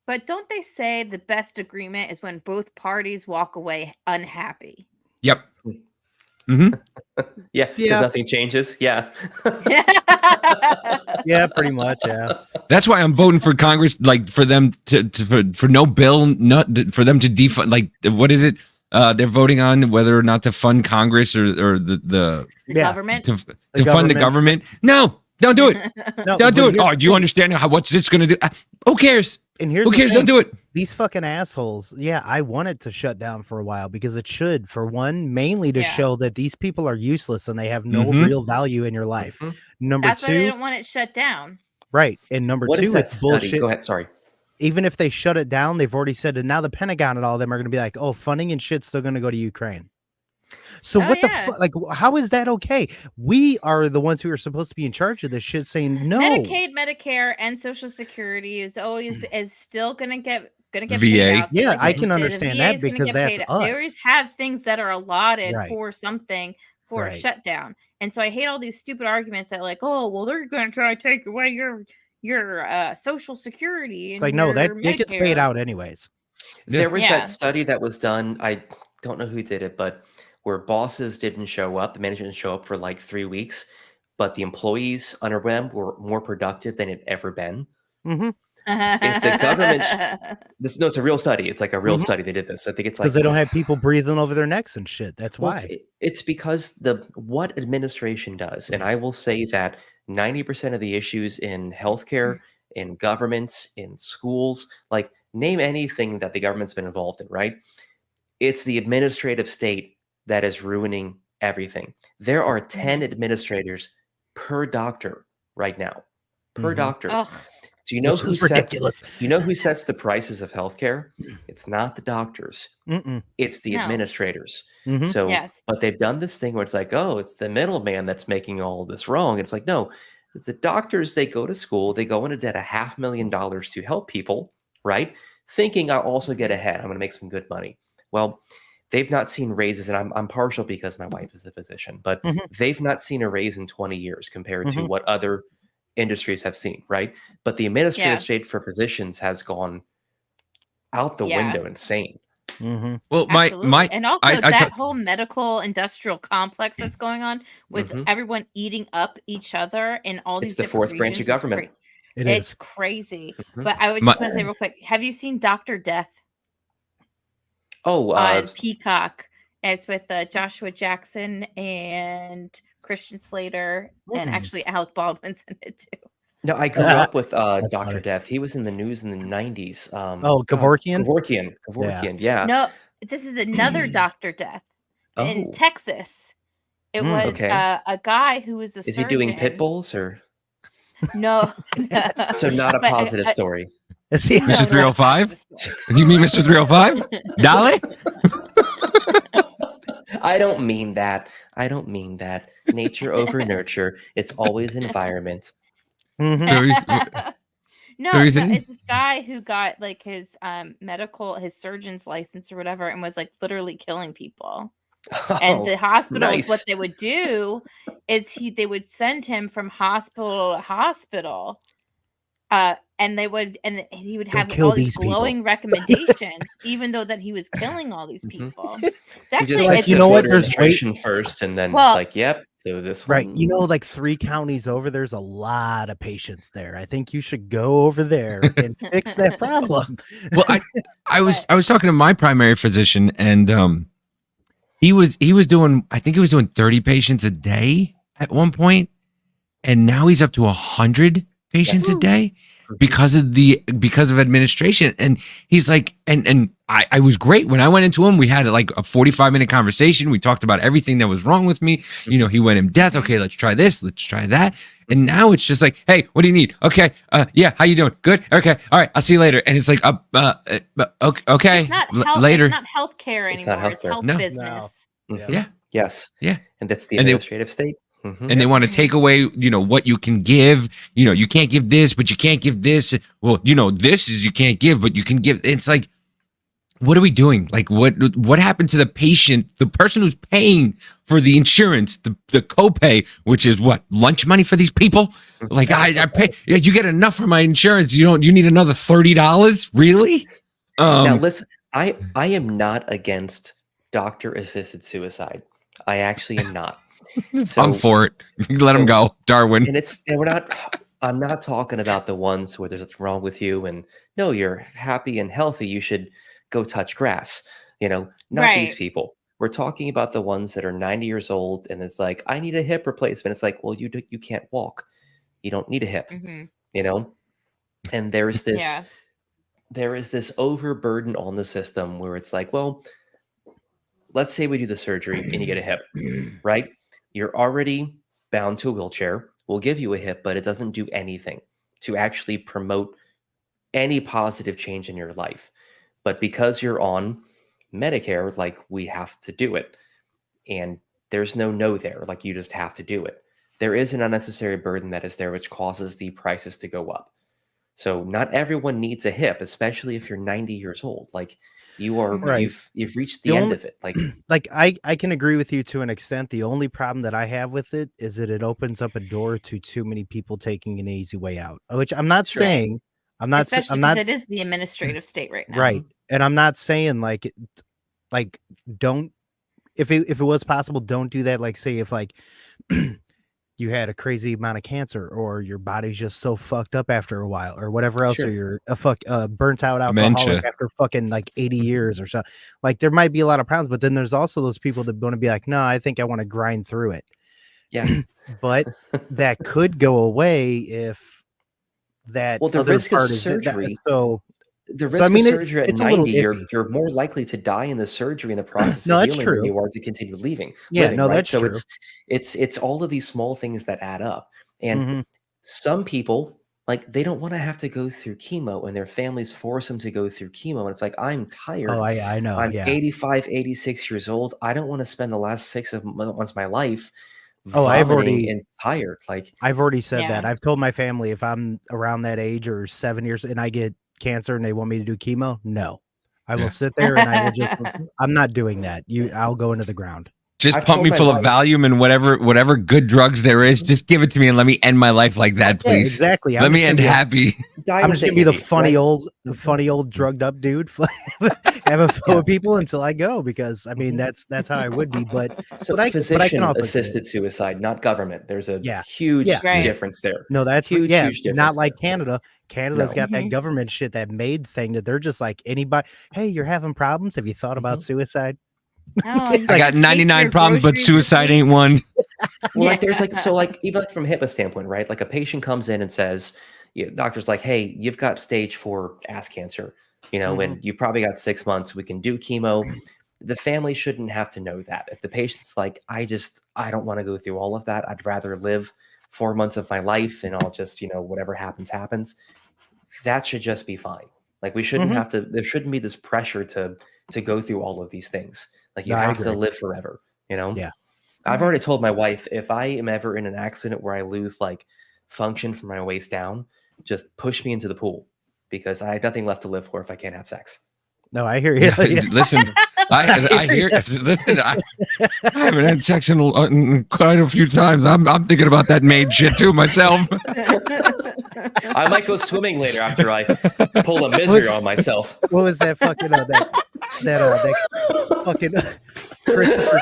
but don't they say the best agreement is when both parties walk away unhappy? Yep. Mm-hmm. Yeah, because nothing changes. Yeah. Yeah, pretty much. Yeah. That's why I'm voting for Congress, like for them for no bill, not for them to defund. Like, what is it? They're voting on whether or not to fund Congress or the government to fund the government. No, don't do it. No, Don't do it. here's Oh, the do you thing. understand what's this going to do? Who cares? And here's Who the cares? thing. Don't do it. These fucking assholes. Yeah, I want it to shut down for a while because it should, for one, mainly to Yeah. show that these people are useless and they have no Mhm. real value in your life. Mhm. Number That's why they two, don't want it shut down. right. And number What is two, that it's study? bullshit. Go ahead. Sorry. Even if they shut it down, they've already said it. Now the Pentagon and all of them are going to be like, oh, funding and shit's still going to go to Ukraine. So Oh, what the yeah. fuck? Like, how is that okay? We are the ones who are supposed to be in charge of this shit saying no. Medicaid, Medicare, and Social Security is still gonna get VA. paid out. Yeah, I can the understand VA that is gonna because get that's paid out. They us. always have things that are allotted Right. for something for a Right. shutdown. And so I hate all these stupid arguments that like, oh, well, they're gonna try to take away your Social Security. It's And like, no, that your it gets paid Medicare. out anyways. There was Yeah. that study that was done. I don't know who did it, but where bosses didn't show up, the management didn't show up for like 3 weeks, but the employees under them were more productive than it ever been. Mm-hmm. If the government, it's a real study. It's like a real Mhm. study. They did this. I think it's Because like they don't have people breathing over their necks and shit. That's well, why. it's because what administration does, and I will say that 90% of the issues in healthcare, in governments, in schools, like name anything that the government's been involved in, right? It's the administrative state that is ruining everything. There are 10 administrators per doctor right now. Per Mhm. doctor. Ugh. Do you know Which who is sets ridiculous. the prices of healthcare? It's not the doctors. Mm-mm. It's the No. administrators. Mhm. So, Yes. but they've done this thing where it's like, oh, it's the middleman that's making all this wrong. It's like, no, the doctors, they go to school, they go into debt $500,000 to help people, right? Thinking I'll also get ahead. I'm going to make some good money. Well, they've not seen raises, and I'm partial because my wife is a physician, but Mhm. they've not seen a raise in 20 years compared to Mhm. what other industries have seen, right? But the administrative Yeah. state for physicians has gone out the Yeah. window insane. Mm-hmm. Well, Absolutely. And also I that whole medical industrial complex that's going on with Mhm. everyone eating up each other in all these It's the different fourth branch of regions is government. It's Is. crazy. Mhm. But I would My- just want to say real quick, have you seen Dr. Death Oh, on Peacock? It's with Joshua Jackson and Christian Slater, and Mm. actually Alec Baldwin's in it too. no, I grew up with That's Dr. funny. Death. He was in the news in the 90s. Oh, God, Kevorkian? Kevorkian, yeah. No, this is another Dr. Death in Oh. Texas. It Mm. was Okay. a guy who was a Is he doing pit surgeon. bulls or? No. So not a But, positive story. See, no, Mr. not 305? positive story. You mean Mr. 305? Dolly? I don't mean that. I don't mean that. Nature over nurture. It's always environment. Mhm. So he's- No, So he's no, in- it's this guy who got like his his surgeon's license or whatever and was like literally killing people. And the hospitals, what nice. they would do is they would send him from hospital to hospital. And he would Don't have kill all these these people. glowing recommendations, even though that he was killing all these Mhm. people. It's He just actually like, checks you the know what, voter there's registration first, and then Well- it's like, yep. So this Right. one, You know, like 3 counties over, there's a lot of patients there. I think you should go over there and fix that problem. Well, I was talking to my primary physician, and he was doing, I think he was doing 30 patients a day at one point, and now he's up to 100 patients a day. because of administration. And he's like, and I was great when I went into him. We had like a 45-minute conversation. We talked about everything that was wrong with me. You know, he went in depth. Okay, let's try this, let's try that. And now it's just like, hey, what do you need? Okay, yeah, how you doing? Good. Okay, all right, I'll see you later. And it's like, okay, It's not health, later. It's not healthcare It's not anymore. It's healthcare. health No. business. Yeah. Yes. Yeah. And that's the And they- administrative state. And they want to take away, you know, what you can give. You know, you can't give this, but you can't give this. Well, you know, this is you can't give, but you can give. It's like, what are we doing? Like, what happened to the patient, the person who's paying for the insurance, the copay, which is what, lunch money for these people? Like, I pay. Yeah, you get enough for my insurance. You need another $30? Really? Now listen, I am not against doctor-assisted suicide. I actually am not. So, I'm for it. Let him go, Darwin. I'm not talking about the ones where there's nothing wrong with you and no, you're happy and healthy. You should go touch grass. You know, not these Right. people. We're talking about the ones that are 90 years old and it's like, I need a hip replacement. It's like, well, you can't walk. You don't need a hip, you know? And there is this overburden on the system where it's like, well, let's say we do the surgery and you get a hip, right? You're already bound to a wheelchair. We'll give you a hip, but it doesn't do anything to actually promote any positive change in your life. But because you're on Medicare, like, we have to do it. And there's no there. Like, you just have to do it. There is an unnecessary burden that is there, which causes the prices to go up. So not everyone needs a hip, especially if you're 90 years old. Like, you've reached the end of it. Like I can agree with you to an extent. The only problem that I have with it is that it opens up a door to too many people taking an easy way out, which I'm not saying. Especially because it is the administrative state right now. Right. And I'm not saying like don't, if it was possible, don't do that. Like, say if like you had a crazy amount of cancer or your body's just so fucked up after a while or whatever else, or you're a burnt out alcoholic Dementia. after fucking like 80 years or so. Like, there might be a lot of problems, but then there's also those people that want to be like, no, I think I want to grind through it. Yeah. But that could go away if that the other risk of part is surgery. so The risk of surgery at 90, you're more likely to die in the surgery in the process of healing than you are to continue living. Right? That's so true. It's all of these small things that add up. And some people, like, they don't want to have to go through chemo and their families force them to go through chemo. And it's like, I'm tired. Oh, I know. I'm 85, 86 years old. I don't want to spend the last 6 months of my life and tired. Like, I've already said that. I've told my family if I'm around that age or 7 years and I get cancer and they want me to do chemo, no, I will sit there and I will just, I'm not doing that. I'll go into the ground. Just pump me full of Valium and whatever good drugs there is. Just give it to me and let me end my life like that, please. Yeah, exactly. Let me end happy. I'm just gonna be the funny old drugged up dude having fun with people until I go, because I mean that's how I would be. But physician assisted suicide, not government. There's a huge difference there. No, that's huge difference. Not like Canada. Canada's got that government shit, that MAID thing, that they're just like, anybody, hey, you're having problems, have you thought about suicide? Oh, I got 99 problems, but suicide ain't one. Well, like, there's like, so like, even like from HIPAA standpoint, right? Like, a patient comes in and says, doctor's like, hey, you've got stage 4 ass cancer, and you probably got 6 months. We can do chemo. The family shouldn't have to know that. If the patient's like, I don't want to go through all of that. I'd rather live 4 months of my life and I'll just, whatever happens. That should just be fine. Like, we shouldn't have to, there shouldn't be this pressure to go through all of these things. Like, you have to live forever, Yeah. I've already told my wife, if I am ever in an accident where I lose like function from my waist down, just push me into the pool, because I have nothing left to live for if I can't have sex. No, I hear you. Listen, I hear. Listen, I haven't had sex in quite a few times. I'm thinking about that maid shit too myself. I might go swimming later after I pull a misery on myself. What was that fucking that fucking Christopher?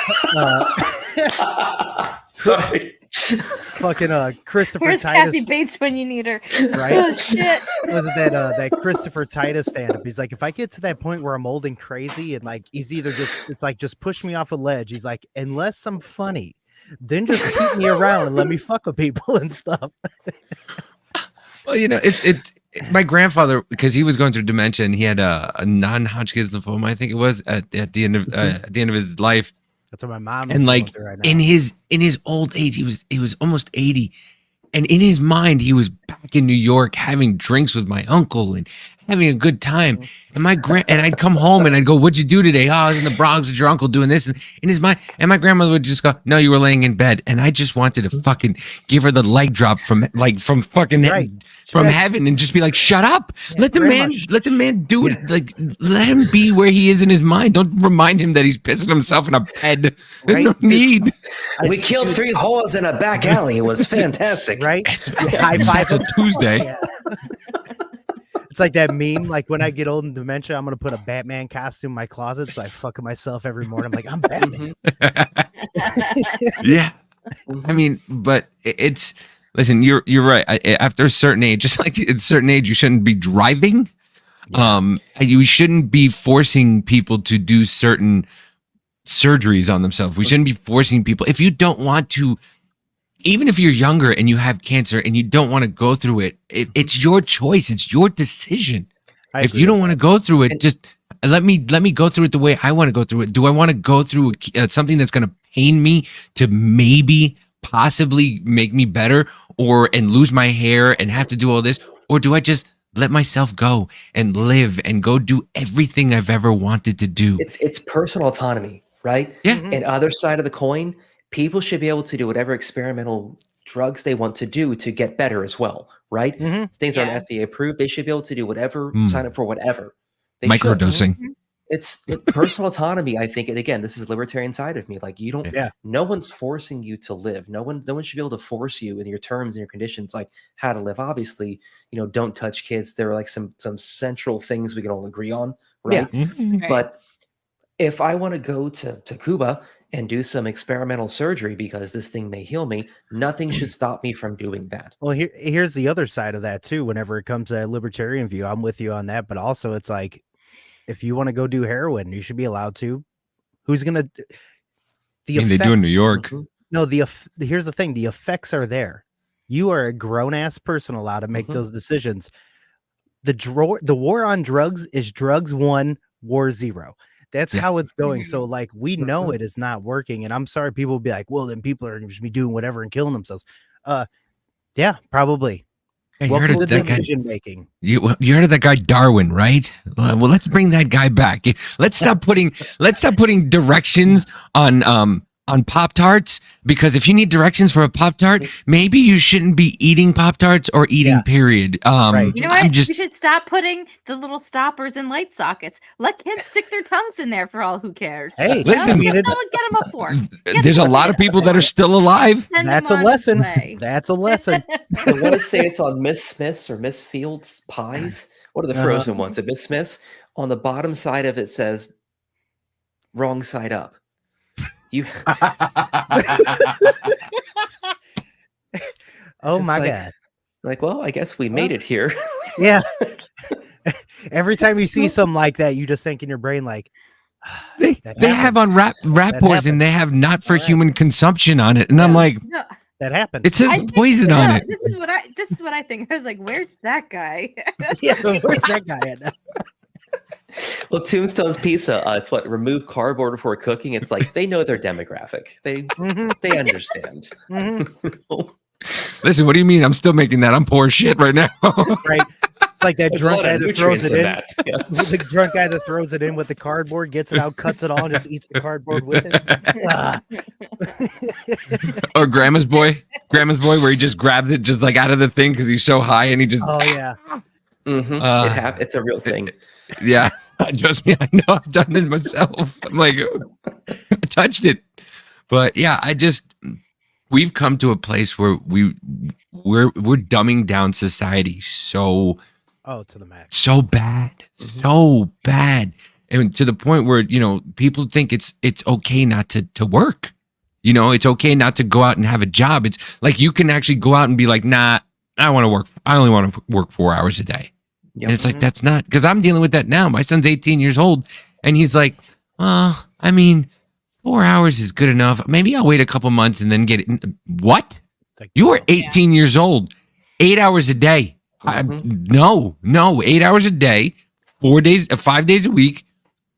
Sorry. Fucking Christopher Where's Titus. Kathy Bates when you need her? Right? Oh shit. Was it that Christopher Titus stand-up? He's like, if I get to that point where I'm old and crazy, and like he's either just push me off a ledge. He's like, unless I'm funny, then just keep me around and let me fuck with people and stuff. Well, it's my grandfather, because he was going through dementia and he had a non-Hodgkin's lymphoma, I think it was at the end of his life. That's what my mom is And going like through right now. in his old age, he was almost 80. And in his mind, he was back in New York having drinks with my uncle and having a good time. And and I'd come home and I'd go, "What'd you do today?" "Oh, I was in the Bronx with your uncle doing this." And in his mind, and my grandmother would just go, "No, you were laying in bed." And I just wanted to fucking give her the leg drop from fucking Right. from heaven and just be like, "Shut up! Yeah, let the man do it. Like, let him be where he is in his mind. Don't remind him that he's pissing himself in a bed. There's no Right. need." We killed 3 whores in a back alley. It was fantastic. Right? High five. It's a Tuesday. Yeah. It's like that meme. Like when I get old in dementia, I'm gonna put a Batman costume in my closet, so I fuck myself every morning. I'm like, I'm Batman. Yeah. I mean, but it's listen. You're right. After a certain age, just like at a certain age, you shouldn't be driving. You shouldn't be forcing people to do certain surgeries on themselves. We shouldn't be forcing people. If you don't want to, even if you're younger and you have cancer and you don't want to go through it, it's your choice. It's your decision. If you don't want to go through it, just let me go through it the way I want to go through it. Do I want to go through something that's going to pain me to maybe possibly make me better and lose my hair and have to do all this? Or do I just let myself go and live and go do everything I've ever wanted to do? It's personal autonomy, right? Yeah. And other side of the coin, people should be able to do whatever experimental drugs they want to do to get better as well, right? Things Yeah. aren't FDA approved. They should be able to do whatever, sign up for whatever. They should. Microdosing. It's personal autonomy, I think. And again, this is libertarian side of me. Like you don't, Yeah. no one's forcing you to live. No one should be able to force you in your terms and your conditions, like how to live. Obviously, don't touch kids. There are like some central things we can all agree on, right? Mhm. Right. But if I want to go to Cuba and do some experimental surgery because this thing may heal me, nothing should stop me from doing that. Well, here's the other side of that too. Whenever it comes to a libertarian view, I'm with you on that. But also, it's like, if you want to go do heroin, you should be allowed to. Who's gonna? I mean, they do in New York. No, here's the thing: the effects are there. You are a grown ass person allowed to make those decisions. The war on drugs is drugs 1, war 0. That's how it's going. So like we know it is not working. And I'm sorry, people will be like, well, then people are just be doing whatever and killing themselves. Yeah, probably. Hey, Welcome to decision making. You heard of that guy Darwin, right? Well, let's bring that guy back. Let's stop putting directions on Pop-Tarts, because if you need directions for a Pop-Tart, maybe you shouldn't be eating Pop-Tarts or eating, period. Right. You know what? You should stop putting the little stoppers in light sockets. Let kids stick their tongues in there for all who cares. Hey, listen, that's what get them up for. There's a lot of people that are still alive. That's a lesson. That's a lesson. I want to say it's on Miss Smith's or Miss Fields' pies. What are the frozen ones? At Miss Smith's, on the bottom side of it says wrong side up. You Oh my like, God. Like, well, I guess we made it here. Yeah. Every time you see something like that, you just think in your brain, like, they have on Rapports and they have not for human consumption on it. And I'm like, that happened. It says poison on it. This is what I think. I was like, where's that guy? Yeah, where's that guy at? Well, Tombstone's Pizza, it's what, remove cardboard before cooking. It's like they know their demographic. They understand. Listen, what do you mean? I'm still making that. I'm poor shit right now. Right. It's like that drunk guy that throws it in. Yeah. The drunk guy that throws it in with the cardboard, gets it out, cuts it all, and just eats the cardboard with it. Or Grandma's Boy, where he just grabbed it just like out of the thing because he's so high and he just. Oh yeah. It's a real thing. Yeah, trust me, I know. I've done it myself. I'm like, I touched it, but yeah, we've come to a place where we're dumbing down society so to the max, so bad, and to the point where people think it's okay not to work. It's okay not to go out and have a job. It's like you can actually go out and be like, nah, I want to work. I only want to work 4 hours a day. Yep. And it's like, that's not, because I'm dealing with that now. My son's 18 years old and he's like, well, I mean, 4 hours is good enough. Maybe I'll wait a couple months and then get it. What? You are 18 years old, 8 hours a day. No, 8 hours a day, 4 days, 5 days a week,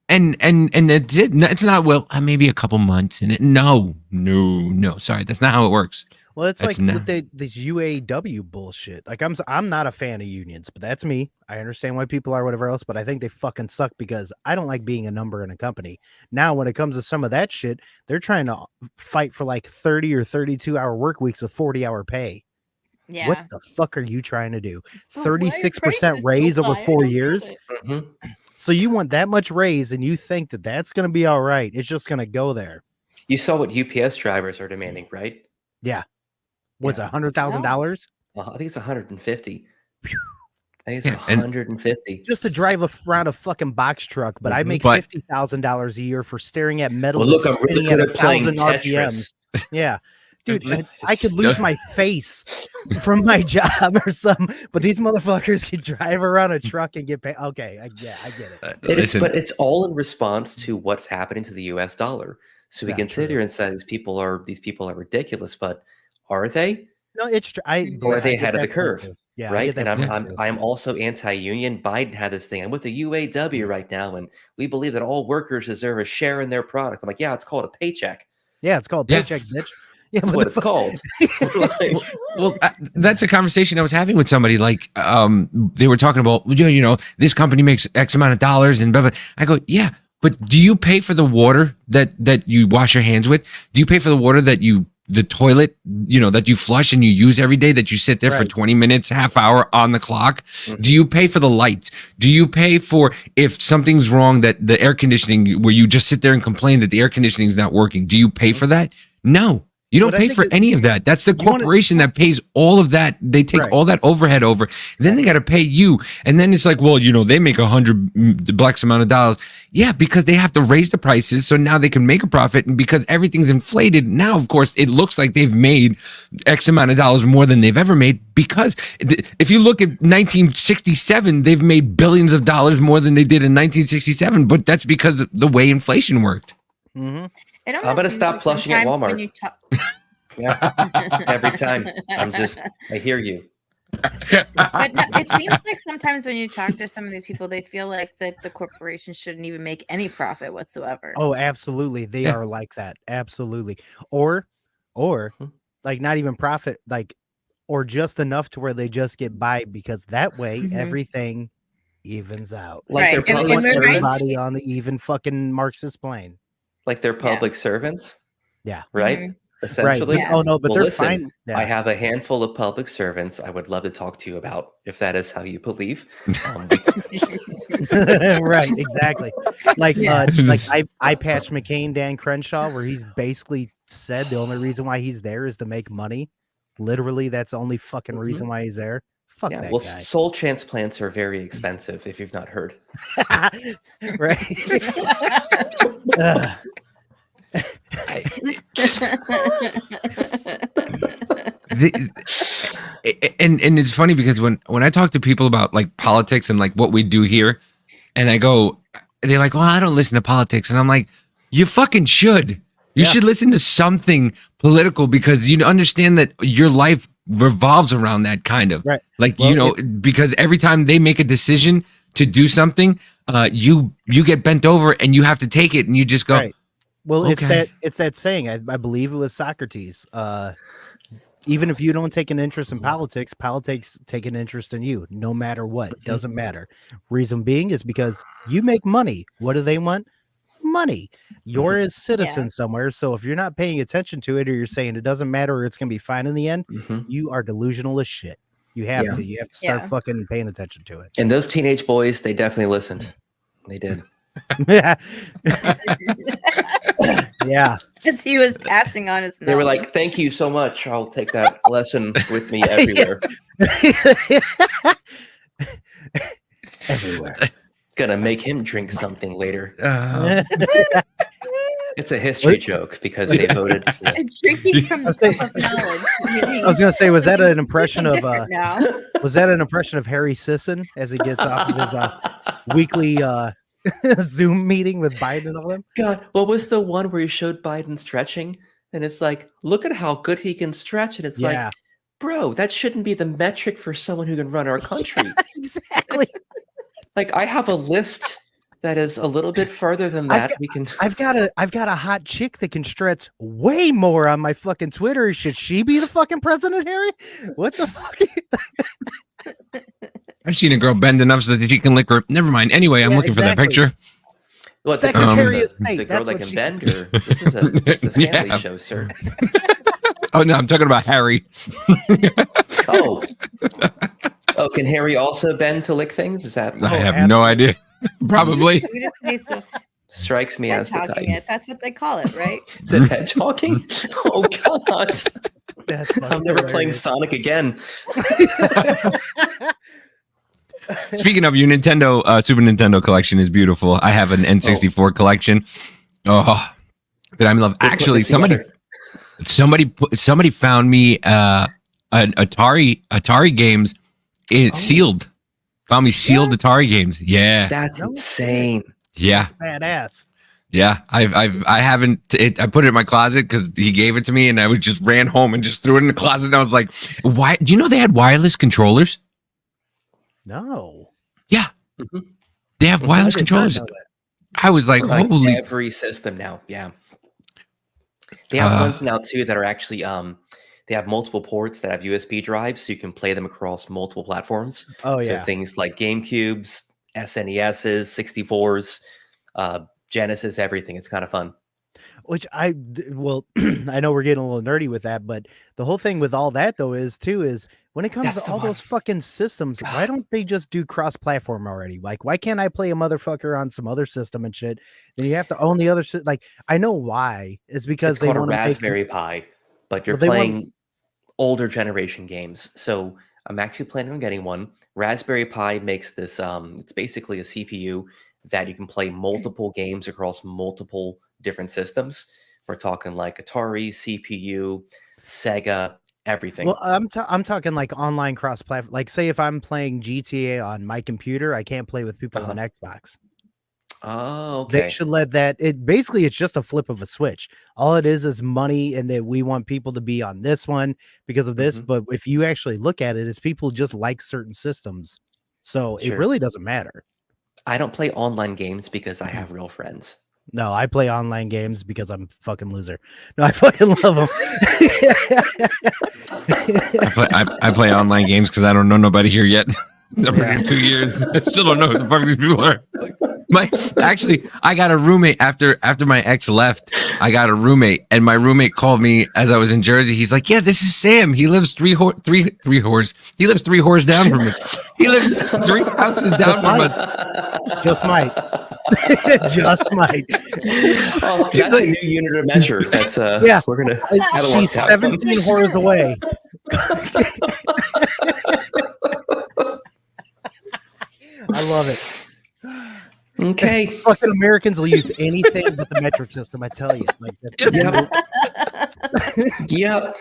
and it's not maybe a couple months in it. No, sorry, that's not how it works. Well, it's That's like not. with this UAW bullshit. Like I'm not a fan of unions, but that's me. I understand why people are whatever else, but I think they fucking suck because I don't like being a number in a company. Now, when it comes to some of that shit, they're trying to fight for like 30 or 32-hour work weeks with 40-hour pay. Yeah. What the fuck are you trying to do? But why are 36% prices so raise over high? I 4 don't get years. it. So you want that much raise and you think that that's going to be all right. It's just going to go there. You saw what UPS drivers are demanding, right? Yeah. Was it Yeah. $100,000? I think it's 150. I think it's Yeah, and- 150. Just to drive around a fucking box truck, but I make But- $50,000 a year for staring at metal. Well, look, that's I'm really spinning good at at playing 1,000 Tetris. RPMs. Yeah. Dude, It's I could lose my face from my job or something, but these motherfuckers can drive around a truck and get paid. Okay, I get it. But it's all in response to what's happening to the U.S. dollar. So we Yeah, can sit true. here and say these people are ridiculous, but are they? No, it's true. Or are I they get ahead of the that point curve? too. Yeah, I Right. get that And point too. I'm also anti-union. Biden had this thing. I'm with the UAW right now, and we believe that all workers deserve a share in their product. I'm like, yeah, it's called a paycheck. Yeah, it's called paycheck, Yes. bitch. Yeah, That's what it's called. Like, Well, that's a conversation I was having with somebody. Like, they were talking about, this company makes X amount of dollars, and blah, blah. I go, yeah, but do you pay for the water that you wash your hands with? Do you pay for the water the toilet, that you flush and you use every day, that you sit there for Right. 20 minutes, half hour on the clock? Mhm. Do you pay for the lights? Do you pay for if something's wrong, that the air conditioning, where you just sit there and complain that the air conditioning is not working? Do you pay for that? No. You don't What I pay think for is- any of that. That's the you wanna- corporation that pays all of that. They take Right. all that overhead over. Then they got to pay you. And then it's like, well, they make $100 amount of dollars. Yeah, because they have to raise the prices. So now they can make a profit. And because everything's inflated, now, of course, it looks like they've made X amount of dollars more than they've ever made. Because if you look at 1967, they've made billions of dollars more than they did in 1967. But that's because of the way inflation worked. Mm-hmm. It I'm almost gonna seems stop like flushing at sometimes when Walmart. you talk- Yeah, every time. I hear you. But no, it seems like sometimes when you talk to some of these people, they feel like that the corporation shouldn't even make any profit whatsoever. Oh, absolutely. They Yeah. are like that. Absolutely. Or like not even profit, like, or just enough to where they just get by, because that way Mhm. everything evens out. Like Right, they're and public it reminds servants. Everybody on the even fucking Marxist plane. Like they're public servants. Yeah. Right. Mhm. Essentially. Right. Oh no, but Well, they're listen, fine. Yeah. I have a handful of public servants I would love to talk to you about, if that is how you believe. Right, exactly. Like Yeah. I patched McCain, Dan Crenshaw, where he's basically said the only reason why he's there is to make money. Literally, that's the only fucking reason why he's there. Fuck Yeah, that well, guy. soul transplants are very expensive, if you've not heard. Right. Ugh. And it's funny because when I talk to people about like politics and like what we do here, and I go, they're like, well, I don't listen to politics. And I'm like, you fucking should. You Yeah. should listen to something political, because you understand that your life revolves around that kind of. Right. Like, Well, because every time they make a decision to do something, you get bent over and you have to take it, and you just go, Right. Well, Okay. it's that saying. I believe it was Socrates. Even if you don't take an interest in politics take an interest in you, no matter what. Doesn't matter. Reason being is because you make money. What do they want? Money. You're a citizen somewhere. So if you're not paying attention to it, or you're saying it doesn't matter, or it's gonna be fine in the end, you are delusional as shit. You have Yeah. to. You have to start Yeah. fucking paying attention to it. And those teenage boys, they definitely listened. They did. Yeah. Yeah. As he was passing on his They were knowledge. like, thank you so much. I'll take that lesson with me everywhere. Everywhere. Gonna make him drink something later. It's a history joke because they voted. Yeah. Drinking from the was saying- cup of knowledge. I was gonna say, was that an impression of now? was that an impression of Harry Sisson as he gets off of his weekly Zoom meeting with Biden and all them? God, what was the one where he showed Biden stretching? And it's like, look at how good he can stretch. And it's like, Yeah. bro, that shouldn't be the metric for someone who can run our country. Exactly. Like, I have a list that is a little bit further than I've that. We can. I've got a hot chick that can stretch way more on my fucking Twitter. Should she be the fucking president, Harry? What the fuck? I've seen a girl bend enough so that she can lick her. Never mind. Anyway, I'm Yeah, looking for that exactly. picture. What, Secretary of the State. girl That's that what can she. bend, or this is a family Yeah. show, sir. Oh no, I'm talking about Harry. Oh, can Harry also bend to lick things? Is that I have no idea. Probably. We just basically strikes me as the type? hedgehogging it. That's what they call it, right? Is it hedgehogging? Oh God! That's I'm fucking never playing hilarious. Sonic again. Speaking of, your Nintendo Super Nintendo collection is beautiful. I have an N64 collection. Oh, that I love. We'll put Actually, it together. somebody found me an Atari games. It's sealed. Found me sealed Atari games. Yeah, That's No insane. yeah, Badass. yeah. I haven't. I put it in my closet because he gave it to me, and I just ran home and just threw it in the closet. And I was like, "Why? Do you know they had wireless controllers? No. Yeah, Mhm. they have wireless I did not controllers." know that. I was like, Like "Holy!" every system now. Yeah, they have ones now too that are actually they have multiple ports that have USB drives, so you can play them across multiple platforms. Oh So yeah. things like GameCubes, SNESs, 64s, Genesis, everything. It's kind of fun. Which I know we're getting a little nerdy with that, but the whole thing with all that though is when it comes That's to the all one. those fucking systems, why don't they just do cross-platform already? Like, why can't I play a motherfucker on some other system and shit? Then you have to own the other shit. Like, I know why. It's because It's they called a want to make Raspberry Pi, but you're Well, they want- playing older generation games. So I'm actually planning on getting one. Raspberry Pi makes this. It's basically a CPU that you can play multiple games across multiple different systems. We're talking like Atari, CPU, Sega, everything. Well, I'm talking like online cross-platform. Like, say if I'm playing GTA on my computer, I can't play with people on Xbox. Oh, okay. They should let that. It's just a flip of a switch. All it is money, and that we want people to be on this one because of this. Mhm. But if you actually look at it, it's people just like certain systems, so it Sure. really doesn't matter. I don't play online games because I have real friends. No, I play online games because I'm a fucking loser. No, I fucking love them. I play online games because I don't know nobody here yet. I've been Yeah. here 2 years. I still don't know who the fuck these people are. I got a roommate after my ex left. I got a roommate, and my roommate called me as I was in Jersey. He's like, "Yeah, this is Sam. He lives three whores. He lives 3 whores down from us. He lives 3 houses down from us." Just might. Just might. Oh, that's a new unit of measure. That's Yeah. we're gonna. have a She's look out. 17 horrors away. I love it. Okay. Fucking Americans will use anything but the metric system. I tell you, like Yep.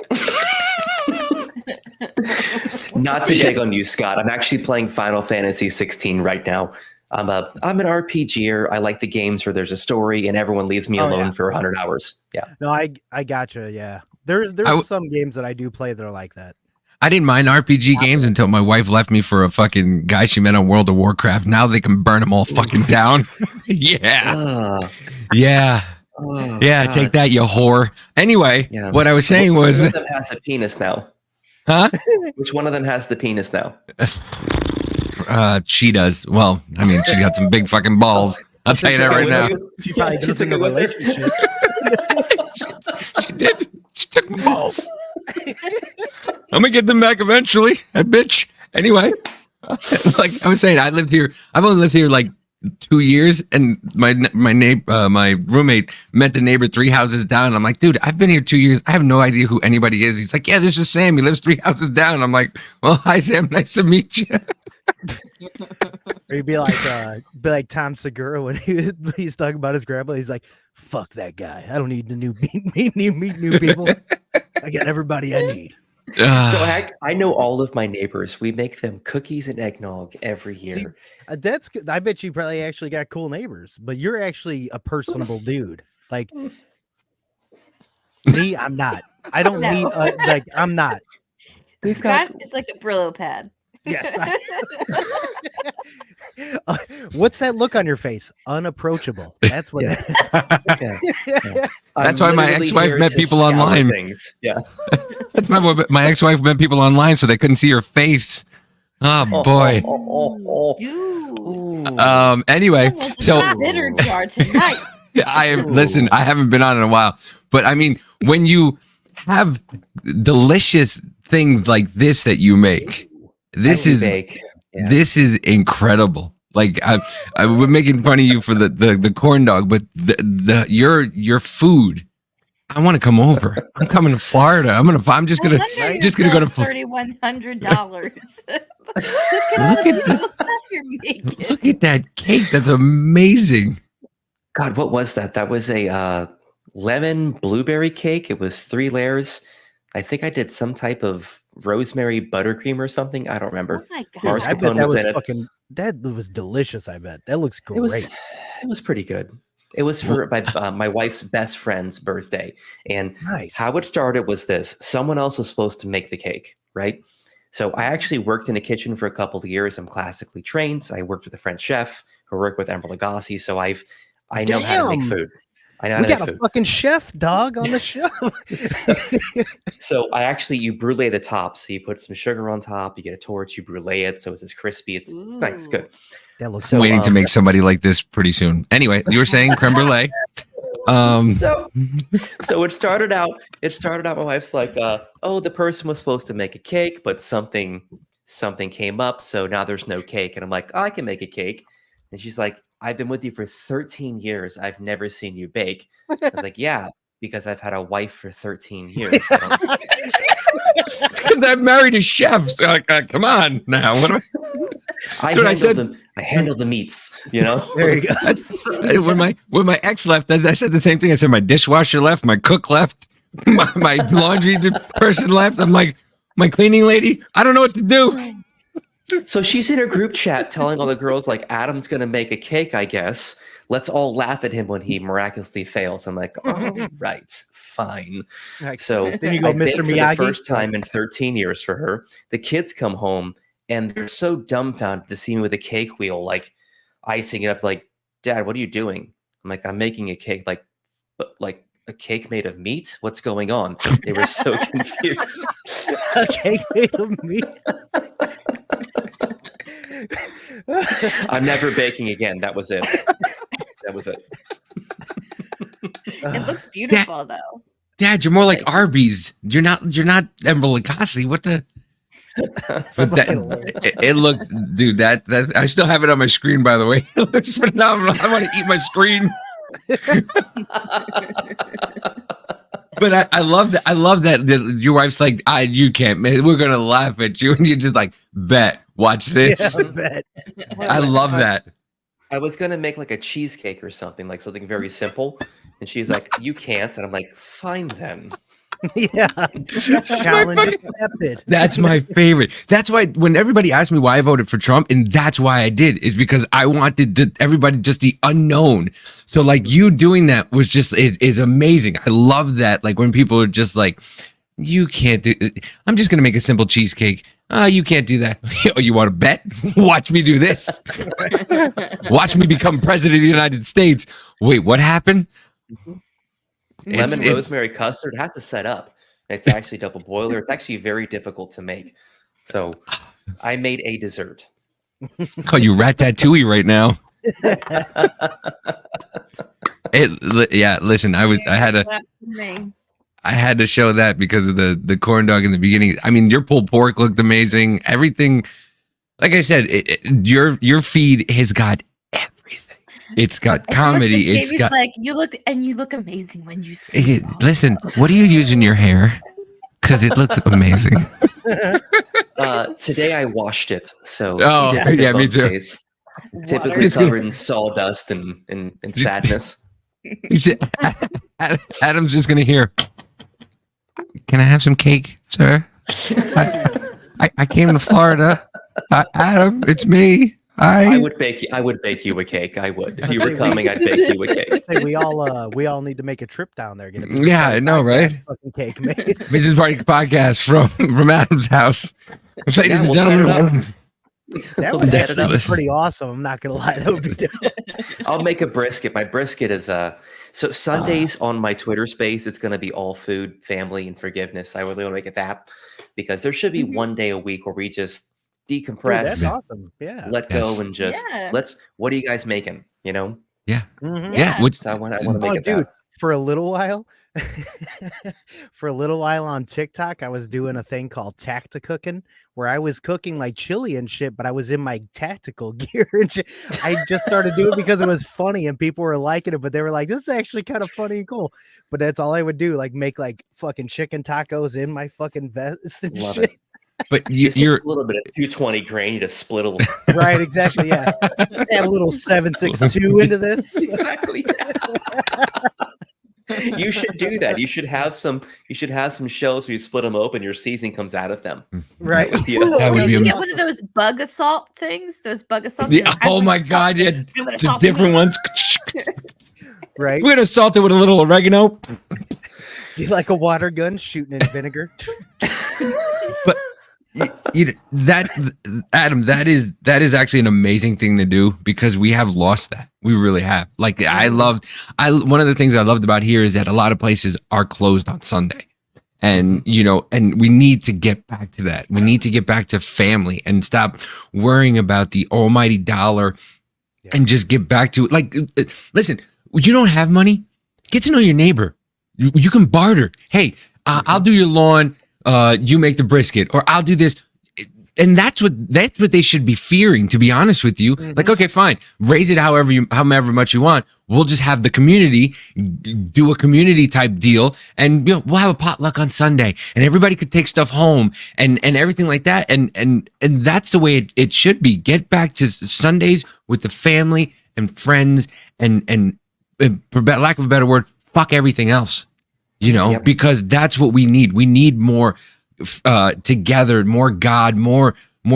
Not to dig on you, Scott. I'm actually playing Final Fantasy 16 right now. I'm an RPGer. I like the games where there's a story and everyone leaves me alone yeah. for 100 hours. Yeah. No, I gotcha. Yeah, there's some games that I do play that are like that. I didn't mind RPG games until my wife left me for a fucking guy she met on World of Warcraft. Now they can burn them all fucking down. Yeah. Yeah. God. Take that, you whore. Anyway, Yeah. what I was saying Which was, one of them has a penis now? huh? Which one of them has the penis now? She does. Well, I mean, she's got some big fucking balls. I'll tell you that right now. She probably She does took in a it with her. relationship. She did. She took my balls. I'm gonna get them back eventually, that bitch. Anyway, like I was saying, I've only lived here like 2 years, and my roommate met the neighbor 3 houses down. I'm like, dude, I've been here 2 years. I have no idea who anybody is. He's like, yeah, this is Sam. He lives 3 houses down. I'm like, well, hi Sam, nice to meet you. Or you'd be like Tom Segura when he's talking about his grandpa. He's like, "Fuck that guy. I don't need to meet new people. I got everybody I need." So I know all of my neighbors. We make them cookies and eggnog every year. See, that's good. I bet you probably actually got cool neighbors, but you're actually a personable dude. Like me, I'm not. I don't No. need I'm not. We've got Scott is like a Brillo pad. Yes. What's that look on your face? Unapproachable. That's what Yeah. that is. Yeah. That's I'm why my literally ex-wife here met to people scour online. Things. Yeah. That's my ex-wife met people online so they couldn't see her face. Oh boy. Dude. Anyway, so How bitter you are tonight. listen, I haven't been on in a while, but I mean, when you have delicious things like this that you make, this is incredible. Like we're making fun of you for the corn dog, but your food. I want to come over. I'm coming to Florida. I'm just gonna go to $3,100. Look at that cake. That's amazing. God, what was that? That was a lemon blueberry cake. It was 3 layers. I think I did some type of rosemary buttercream or something. I don't remember. Oh my God. I bet Mascarpone was in it. that was delicious. I bet that looks great. It was pretty good. It was for my wife's best friend's birthday. And Nice. how it started was this. Someone else was supposed to make the cake, right? So I actually worked in a kitchen for a couple of years. I'm classically trained. I worked with a French chef who worked with Emerald Lagasse. So I know how to make food. I know how to got make a food. fucking chef dog on the show. So you brulee the top. So you put some sugar on top, you get a torch, you brulee it so it's as crispy. It's nice, it's good. That looks I'm waiting to make somebody like this pretty soon. Anyway, you were saying creme brulee. So it started out. My wife's like, oh, the person was supposed to make a cake, but something came up, so now there's no cake. And I'm like, oh, I can make a cake. And she's like, I've been with you for 13 years. I've never seen you bake. I was like, yeah, because I've had a wife for 13 years. I'm married a chef. Come on now. What I handle the meats, you know. There you go. when my ex left, I said the same thing. I said my dishwasher left, my cook left, my laundry person left. I'm like, my cleaning lady, I don't know what to do. So she's in her group chat telling all the girls, like, Adam's going to make a cake, I guess. Let's all laugh at him when he miraculously fails. I'm like, all right, fine. So then you go, I Mr. baked for Miyagi. the first time in 13 years for her. The kids come home, and they're so dumbfounded to see me with a cake wheel, like, icing it up, like, Dad, what are you doing? I'm like, I'm making a cake, like a cake made of meat? What's going on? They were so confused. A cake made of meat. I'm never baking again. That was it. It looks beautiful though. Dad, you're more like Arby's. You're not Emerald Lagasse. What the? But it looked, dude. That I still have it on my screen, by the way. It looks phenomenal. I want to eat my screen. But I love that. I love that your wife's like, you can't. Man, we're gonna laugh at you, and you're just like, bet. Watch this. Yeah, bet. I love that. I was gonna make like a cheesecake or something very simple, and she's like, "You can't," and I'm like, "Fine then." Yeah. Challenge accepted. That's my favorite. That's why when everybody asked me why I voted for Trump, and that's why I did, is because I wanted everybody just the unknown. So like you doing that was just is amazing. I love that. Like when people are just like, you can't do. I'm just gonna make a simple cheesecake. You can't do that. Oh, you want to bet? Watch me do this. Watch me become president of the United States. Wait, what happened? Lemon rosemary custard has to set up. It's actually double boiler. It's actually very difficult to make. So I made a dessert. Call you Ratatouille right now. Listen, I had to show that because of the corn dog in the beginning. I mean, your pulled pork looked amazing. Everything, like I said, your feed has got everything. It's got comedy. It's got like you look amazing when you sleep. Listen, what do you use in your hair? Because it looks amazing. Today I washed it. So yeah, me too. Days. Typically covered in sawdust and sadness. Adam's just gonna hear. Can I have some cake, sir? I came to Florida. Adam, it's me. I would bake you a cake. I would. If you were coming, I'd bake you a cake. Hey, we all need to make a trip down there. Get a business Yeah, party I know, right? podcast fucking cake made. Business Party podcast from Adam's house. Ladies and we'll set it gentlemen. That would set it actually up. be pretty awesome. I'm not gonna lie, that would be dope. I'll make a brisket. My brisket is so Sundays on my Twitter space, it's going to be all food, family, and forgiveness. I really want to make it that because there should be one day a week where we just decompress, Dude, that's awesome. Yeah. let go, and just what are you guys making? You know? Yeah. Mhm. Yeah. Which, So I want to make it dude, that. for a little while, on TikTok, I was doing a thing called Tacticooking, where I was cooking like chili and shit, but I was in my tactical gear and shit. I just started doing it because it was funny and people were liking it, but they were like, "This is actually kind of funny and cool." But that's all I would do, like make like fucking chicken tacos in my fucking vest and Love shit. it. but You're a little bit of 220 grain. You just split a little. Right, exactly. Yeah, add a little 762 into this. Exactly. You should do that. You should have some shells where you split them open. Your seasoning comes out of them. Right. Yeah. That would be You get one of those bug assault things. Those bug assaults. yeah, oh my God. Yeah. Just different ones. Right. We're going to salt it with a little oregano. You like a water gun shooting in vinegar. But Adam, that is actually an amazing thing to do because we have lost that. We really have. Like one of the things I loved about here is that a lot of places are closed on Sunday. And and we need to get back to that. We need to get back to family and stop worrying about the almighty dollar and just get back to like listen, you don't have money, get to know your neighbor. You can barter. Hey, I'll do your lawn, you make the brisket, or I'll do this. And that's what they should be fearing, to be honest with you. Like, okay, fine, raise it however much you want. We'll just have the community do a community type deal, and we'll have a potluck on Sunday, and everybody could take stuff home and everything like that. And that's the way it should be. Get back to Sundays with the family and friends, and for lack of a better word, fuck everything else. Because that's what we need. We need more together, more God, more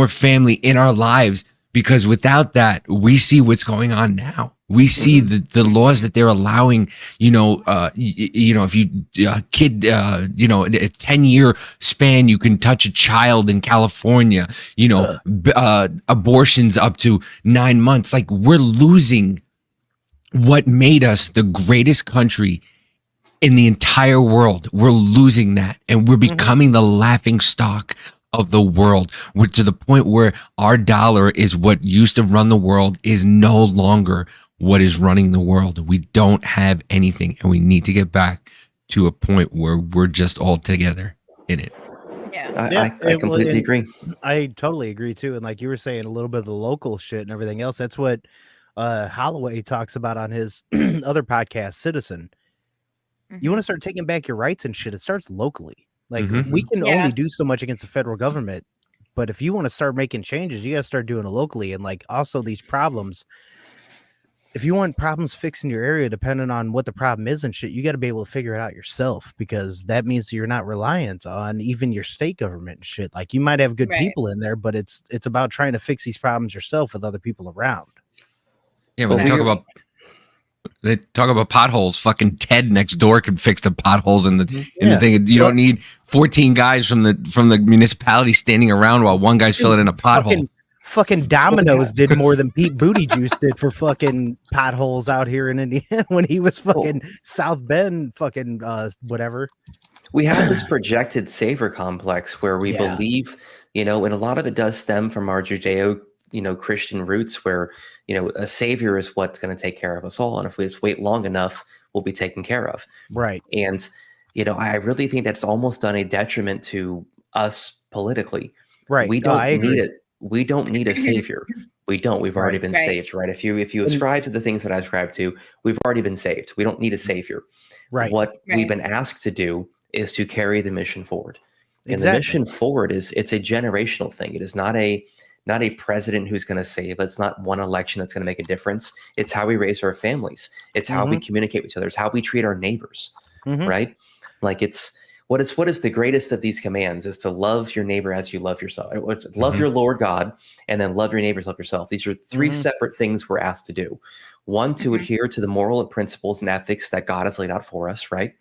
family in our lives, because without that, we see what's going on now. We see the laws that they're allowing, if you a 10-year span, you can touch a child in California, abortions up to 9 months. Like, we're losing what made us the greatest country in the entire world. We're losing that, and we're becoming the laughing stock of the world. We're to the point where our dollar is what used to run the world is no longer what is running the world. We don't have anything, and we need to get back to a point where we're just all together in it. Yeah, I completely agree. I totally agree too. And like you were saying, a little bit of the local shit and everything else. That's what Holloway talks about on his other podcast, Citizen. You want to start taking back your rights and shit, it starts locally. Like, we can only do so much against the federal government, but if you want to start making changes, you got to start doing it locally. And like, also these problems, if you want problems fixed in your area, depending on what the problem is and shit, you got to be able to figure it out yourself, because that means you're not reliant on even your state government and shit. Like, you might have good people in there, but it's about trying to fix these problems yourself with other people around. Yeah, but they talk about potholes. Fucking Ted next door can fix the potholes in the thing. You don't need 14 guys from the municipality standing around while one guy's filling in a pothole. Fucking Domino's did more than Pete Booty Juice did for fucking potholes out here in Indiana when he was fucking South Bend, fucking whatever. We have this projected savior complex where we believe, and a lot of it does stem from our Judeo Christian roots, where a savior is what's going to take care of us all, and if we just wait long enough, we'll be taken care of. Right. And I really think that's almost done a detriment to us politically. Right. We don't need it. We don't need a savior. We don't. We've already been saved, right? If you ascribe to the things that I ascribe to, we've already been saved. We don't need a savior. Right. What we've been asked to do is to carry the mission forward. And Exactly. the mission forward it's a generational thing. It is not a president who's going to save us. It's not one election that's going to make a difference. It's how we raise our families. It's how we communicate with each other. It's how we treat our neighbors, right? Like, what is the greatest of these commands is to love your neighbor as you love yourself. Love your Lord God, and then love your neighbors, love yourself. These are three separate things we're asked to do. One, to adhere to the moral and principles and ethics that God has laid out for us, right?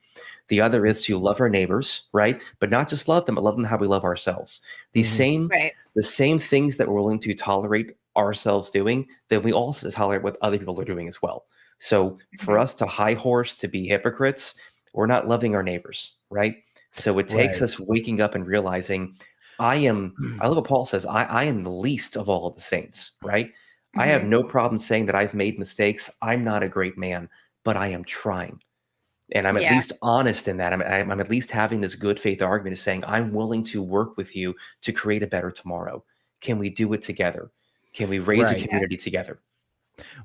The other is to love our neighbors, right? But not just love them, but love them how we love ourselves. The same things that we're willing to tolerate ourselves doing, then we also tolerate what other people are doing as well. So for us to high horse, to be hypocrites, we're not loving our neighbors, right? So it takes us waking up and realizing, I love what Paul says, I am the least of all of the saints, right? I have no problem saying that I've made mistakes. I'm not a great man, but I am trying. And I'm at least honest in that. I'm at least having this good faith argument of saying, I'm willing to work with you to create a better tomorrow. Can we do it together? Can we raise a community together?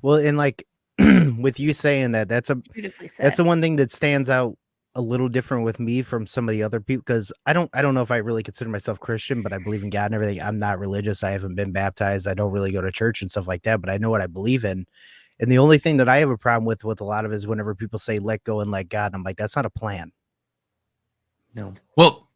Well, and like with you saying that, that's the one thing that stands out a little different with me from some of the other people, because I don't know if I really consider myself Christian, but I believe in God and everything. I'm not religious. I haven't been baptized. I don't really go to church and stuff like that, but I know what I believe in. And the only thing that I have a problem with a lot of is whenever people say let go and let God, I'm like, that's not a plan. No. Well,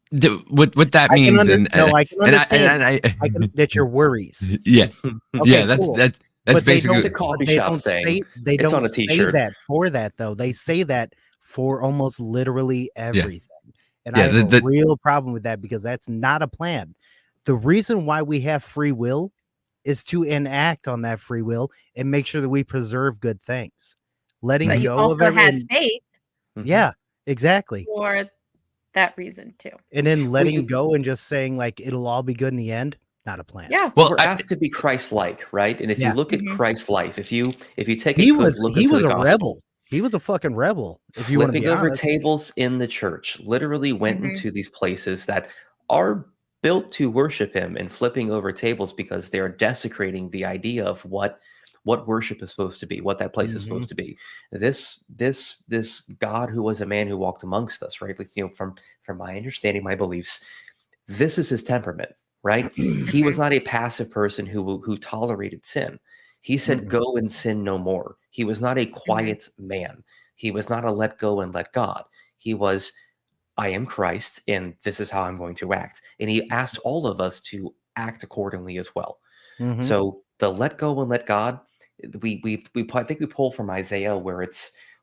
what that means, I can understand that your worries. Yeah, okay, yeah, cool. that's but basically the coffee shop saying. They don't on a say that for that though. They say that for almost literally everything. And yeah, I have a real problem with that, because that's not a plan. The reason why we have free will is to enact on that free will and make sure that we preserve good things. Letting but go you also of have faith. Yeah, exactly. For that reason too. And then letting go and just saying like it'll all be good in the end, not a plan. Yeah. Well, we're asked to be Christ-like, right? And if you look at Christ's life, if you take a good look into the gospel, rebel. He was a fucking rebel. If you want to be over honest. tables in the church, literally went into these places that are built to worship him, and flipping over tables because they're desecrating the idea of what worship is supposed to be, what that place is supposed to be. This God who was a man who walked amongst us, right? Like, from my understanding, my beliefs, this is his temperament, right? He was not a passive person who tolerated sin. He said, go and sin no more. He was not a quiet man. He was not a let go and let God. He was, I am Christ, and this is how I'm going to act. And he asked all of us to act accordingly as well. So the let go and let God, I think we pull from Isaiah, where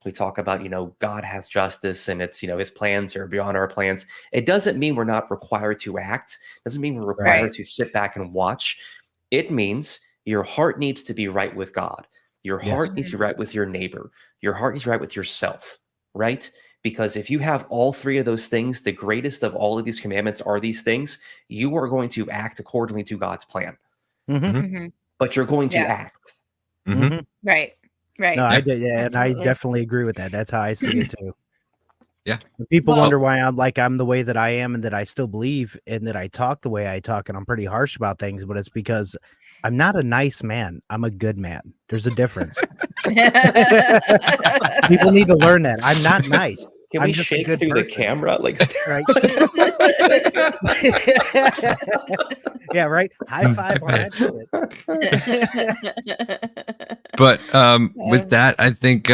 we talk about, God has justice, and it's, his plans are beyond our plans. It doesn't mean we're not required to act. It doesn't mean we're required to sit back and watch. It means your heart needs to be right with God. Your heart needs to be right with your neighbor. Your heart needs to be right with yourself, right? Because if you have all three of those things, the greatest of all of these commandments are these things, you are going to act accordingly to God's plan. But you're going to act. Right. No, I did. Yeah, and I definitely agree with that. That's how I see it too. Yeah. People wonder why I'm the way that I am, and that I still believe, and that I talk the way I talk, and I'm pretty harsh about things, but it's because I'm not a nice man. I'm a good man. There's a difference. People need to learn that. I'm not nice. Can we shake through the camera? Like, right? Yeah, right. High five on that shit. But with that, I think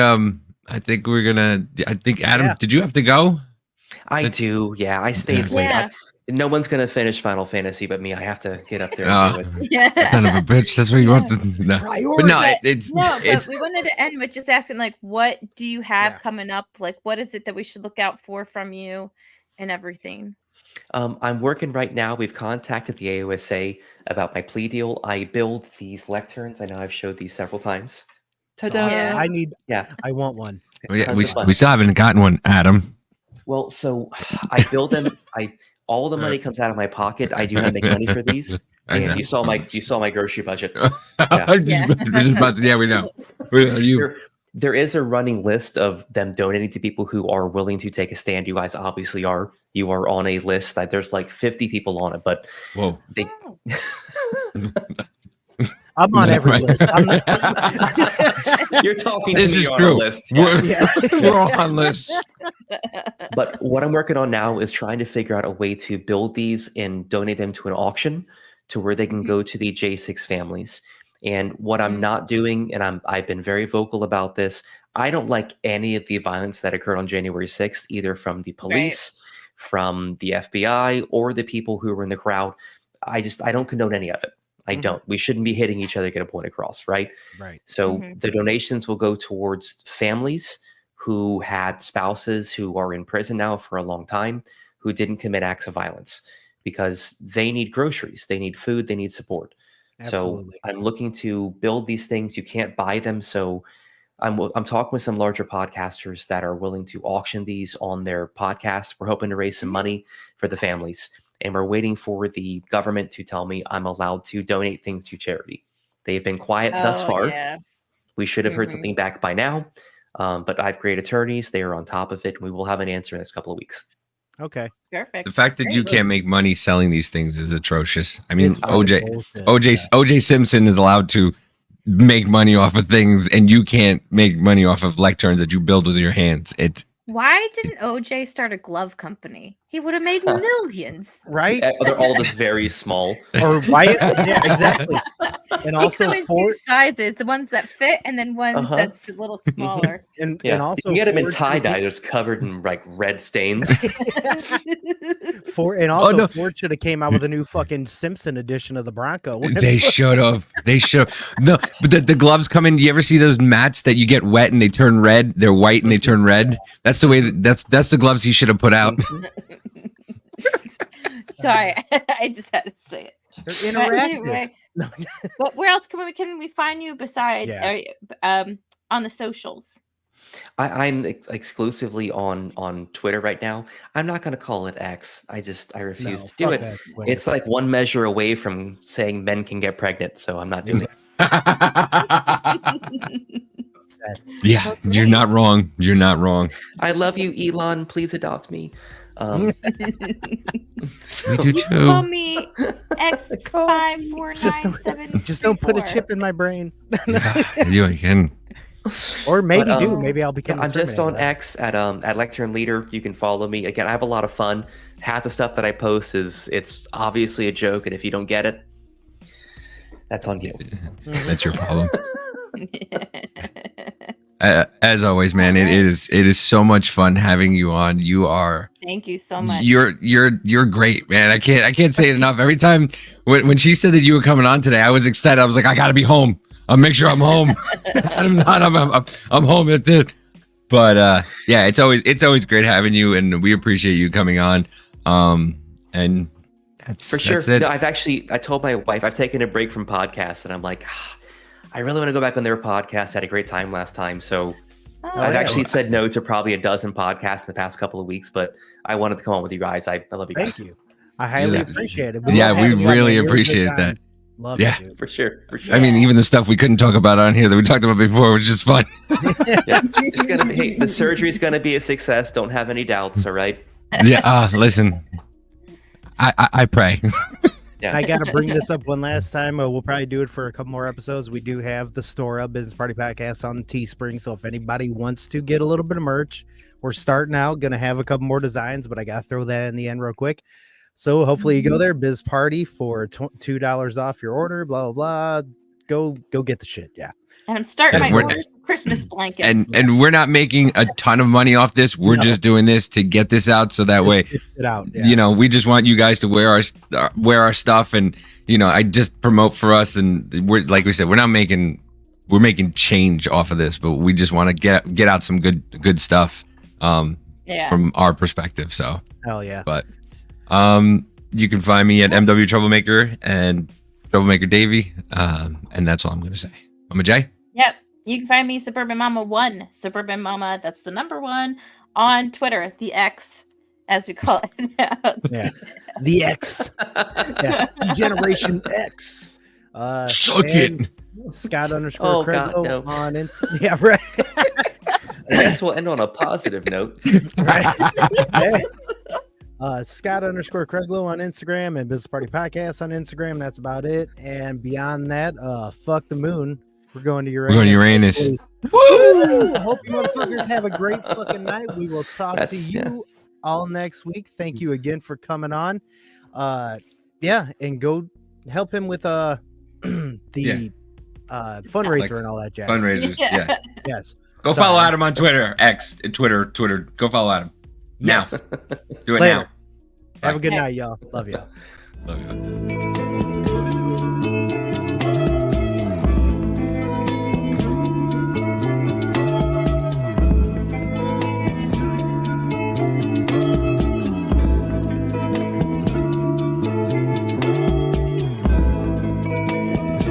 we're gonna. I think Adam, did you have to go? I do. Yeah, I stayed late. No one's gonna finish Final Fantasy but me. I have to get up there and do it. Son of a bitch. That's what you want to know. But no, but we wanted to end with just asking, like, what do you have coming up? Like, what is it that we should look out for from you and everything? I'm working right now. We've contacted the AOSA about my plea deal. I build these lecterns. I know I've showed these several times. Ta-da! I want one. Oh, yeah, we still haven't gotten one, Adam. Well, so I build them. All the money comes out of my pocket. I do not make money for these. And you saw my grocery budget. Yeah, we know. There is a running list of them donating to people who are willing to take a stand. You guys obviously are. You are on a list that there's like 50 people on it, but I'm on every list. You're talking this to me is on true. a list. We're on lists. But what I'm working on now is trying to figure out a way to build these and donate them to an auction to where they can go to the J6 families. And what I'm not doing, and I've been very vocal about this, I don't like any of the violence that occurred on January 6th, either from the police, from the FBI or the people who were in the crowd. I don't condone any of it. I don't. We shouldn't be hitting each other, get a point across, right? Right. So the donations will go towards families who had spouses who are in prison now for a long time, who didn't commit acts of violence, because they need groceries, they need food, they need support. Absolutely. So I'm looking to build these things. You can't buy them. So I'm talking with some larger podcasters that are willing to auction these on their podcasts. We're hoping to raise some money for the families. And we're waiting for the government to tell me I'm allowed to donate things to charity. They've been quiet thus far. Yeah. We should have heard something back by now. But I've great attorneys. They are on top of it. And we will have an answer in the next couple of weeks. Okay. Perfect. The fact that you can't make money selling these things is atrocious. I mean, It's fucking bullshit. OJ Simpson is allowed to make money off of things, and you can't make money off of lecterns that you build with your hands. Why didn't OJ start a glove company? He would have made millions. Right? They're all just very small. Or why? Yeah, exactly. And also in two sizes, the ones that fit and then one that's a little smaller. and you also can get them in Ford tie dye, should've- just covered in like red stains. Ford should have came out with a new fucking Simpson edition of the Bronco. They should have. They should have. No, but the gloves come in. You ever see those mats that you get wet and they turn red? They're white and they turn red. That's the way. That's the gloves he should have put out. Sorry, I just had to say it. They're But interactive. anyway, but where else can we find you besides on the socials? I'm exclusively on Twitter right now. I'm not going to call it X. I refuse to do it. It's like one measure away from saying men can get pregnant, so I'm not doing it. Yeah, you're not wrong. You're not wrong. I love you, Elon. Please adopt me. We do You can call too. me X5497. Just don't put a chip in my brain. Yeah, you can. Or maybe But, do. Maybe I'll become. I'm just on X at Lectern Leader. You can follow me. Again, I have a lot of fun. Half the stuff that I post it's obviously a joke, and if you don't get it, that's on you. That's your problem. As always, man, it is so much fun having you on. You are. Thank you so much. You're great, man. I can't say it enough. Every time when she said that you were coming on today, I was excited. I was like, I gotta be home. I'll make sure I'm home. I'm home. That's it. But yeah, it's always great having you, and we appreciate you coming on. And that's for sure. That's it. No, I told my wife I've taken a break from podcasts, and I'm like, I really want to go back on their podcast. I had a great time last time. So I've actually said no to probably a dozen podcasts in the past couple of weeks, but I wanted to come on with you guys. I love you guys. Thank you. I highly appreciate it. We really appreciate that. Love it. For sure. I mean, even the stuff we couldn't talk about on here that we talked about before, which is fun. It's gonna be. The surgery's gonna be a success. Don't have any doubts. All right. Yeah. Listen, I pray. I got to bring this up one last time. We'll probably do it for a couple more episodes. We do have the store up, Business Party Podcast, on Teespring. So if anybody wants to get a little bit of merch, we're starting out. Going to have a couple more designs, but I got to throw that in the end real quick. So hopefully you go there, Biz Party, for $2 off your order. Blah blah blah. Go get the shit. Yeah. And I'm starting my orders for Christmas blankets. And we're not making a ton of money off this. We're just doing this to get this out, so that way, you know, we just want you guys to wear our stuff, and you know, I just promote for us, and we're like we said, we're making change off of this, but we just want to get out some good stuff from our perspective. So hell yeah. But you can find me at MW Troublemaker and Troublemaker Davey, and that's all I'm gonna say. Mama J. Yep. You can find me Suburban Mama 1. Suburban Mama, that's the number 1 on Twitter, the X, as we call it now. Yeah. The X. Yeah. Generation X. Suck it. Scott _Craig no. on Instagram. Yeah, right. I guess we'll end on a positive note. Right. Scott _Craiglow on Instagram and Business Party Podcast on Instagram. That's about it. And beyond that, fuck the moon. We're going to Uranus. We're going to Uranus. Woo! I hope you motherfuckers have a great fucking night. We will talk to you all next week. Thank you again for coming on. And go help him with the fundraiser and all that jazz. Fundraisers, yeah. Yes. Go follow Adam on Twitter, X, Twitter. Go follow Adam. Yes. Do it Later. now. Have a good Bye. night, y'all. Love you. Love you.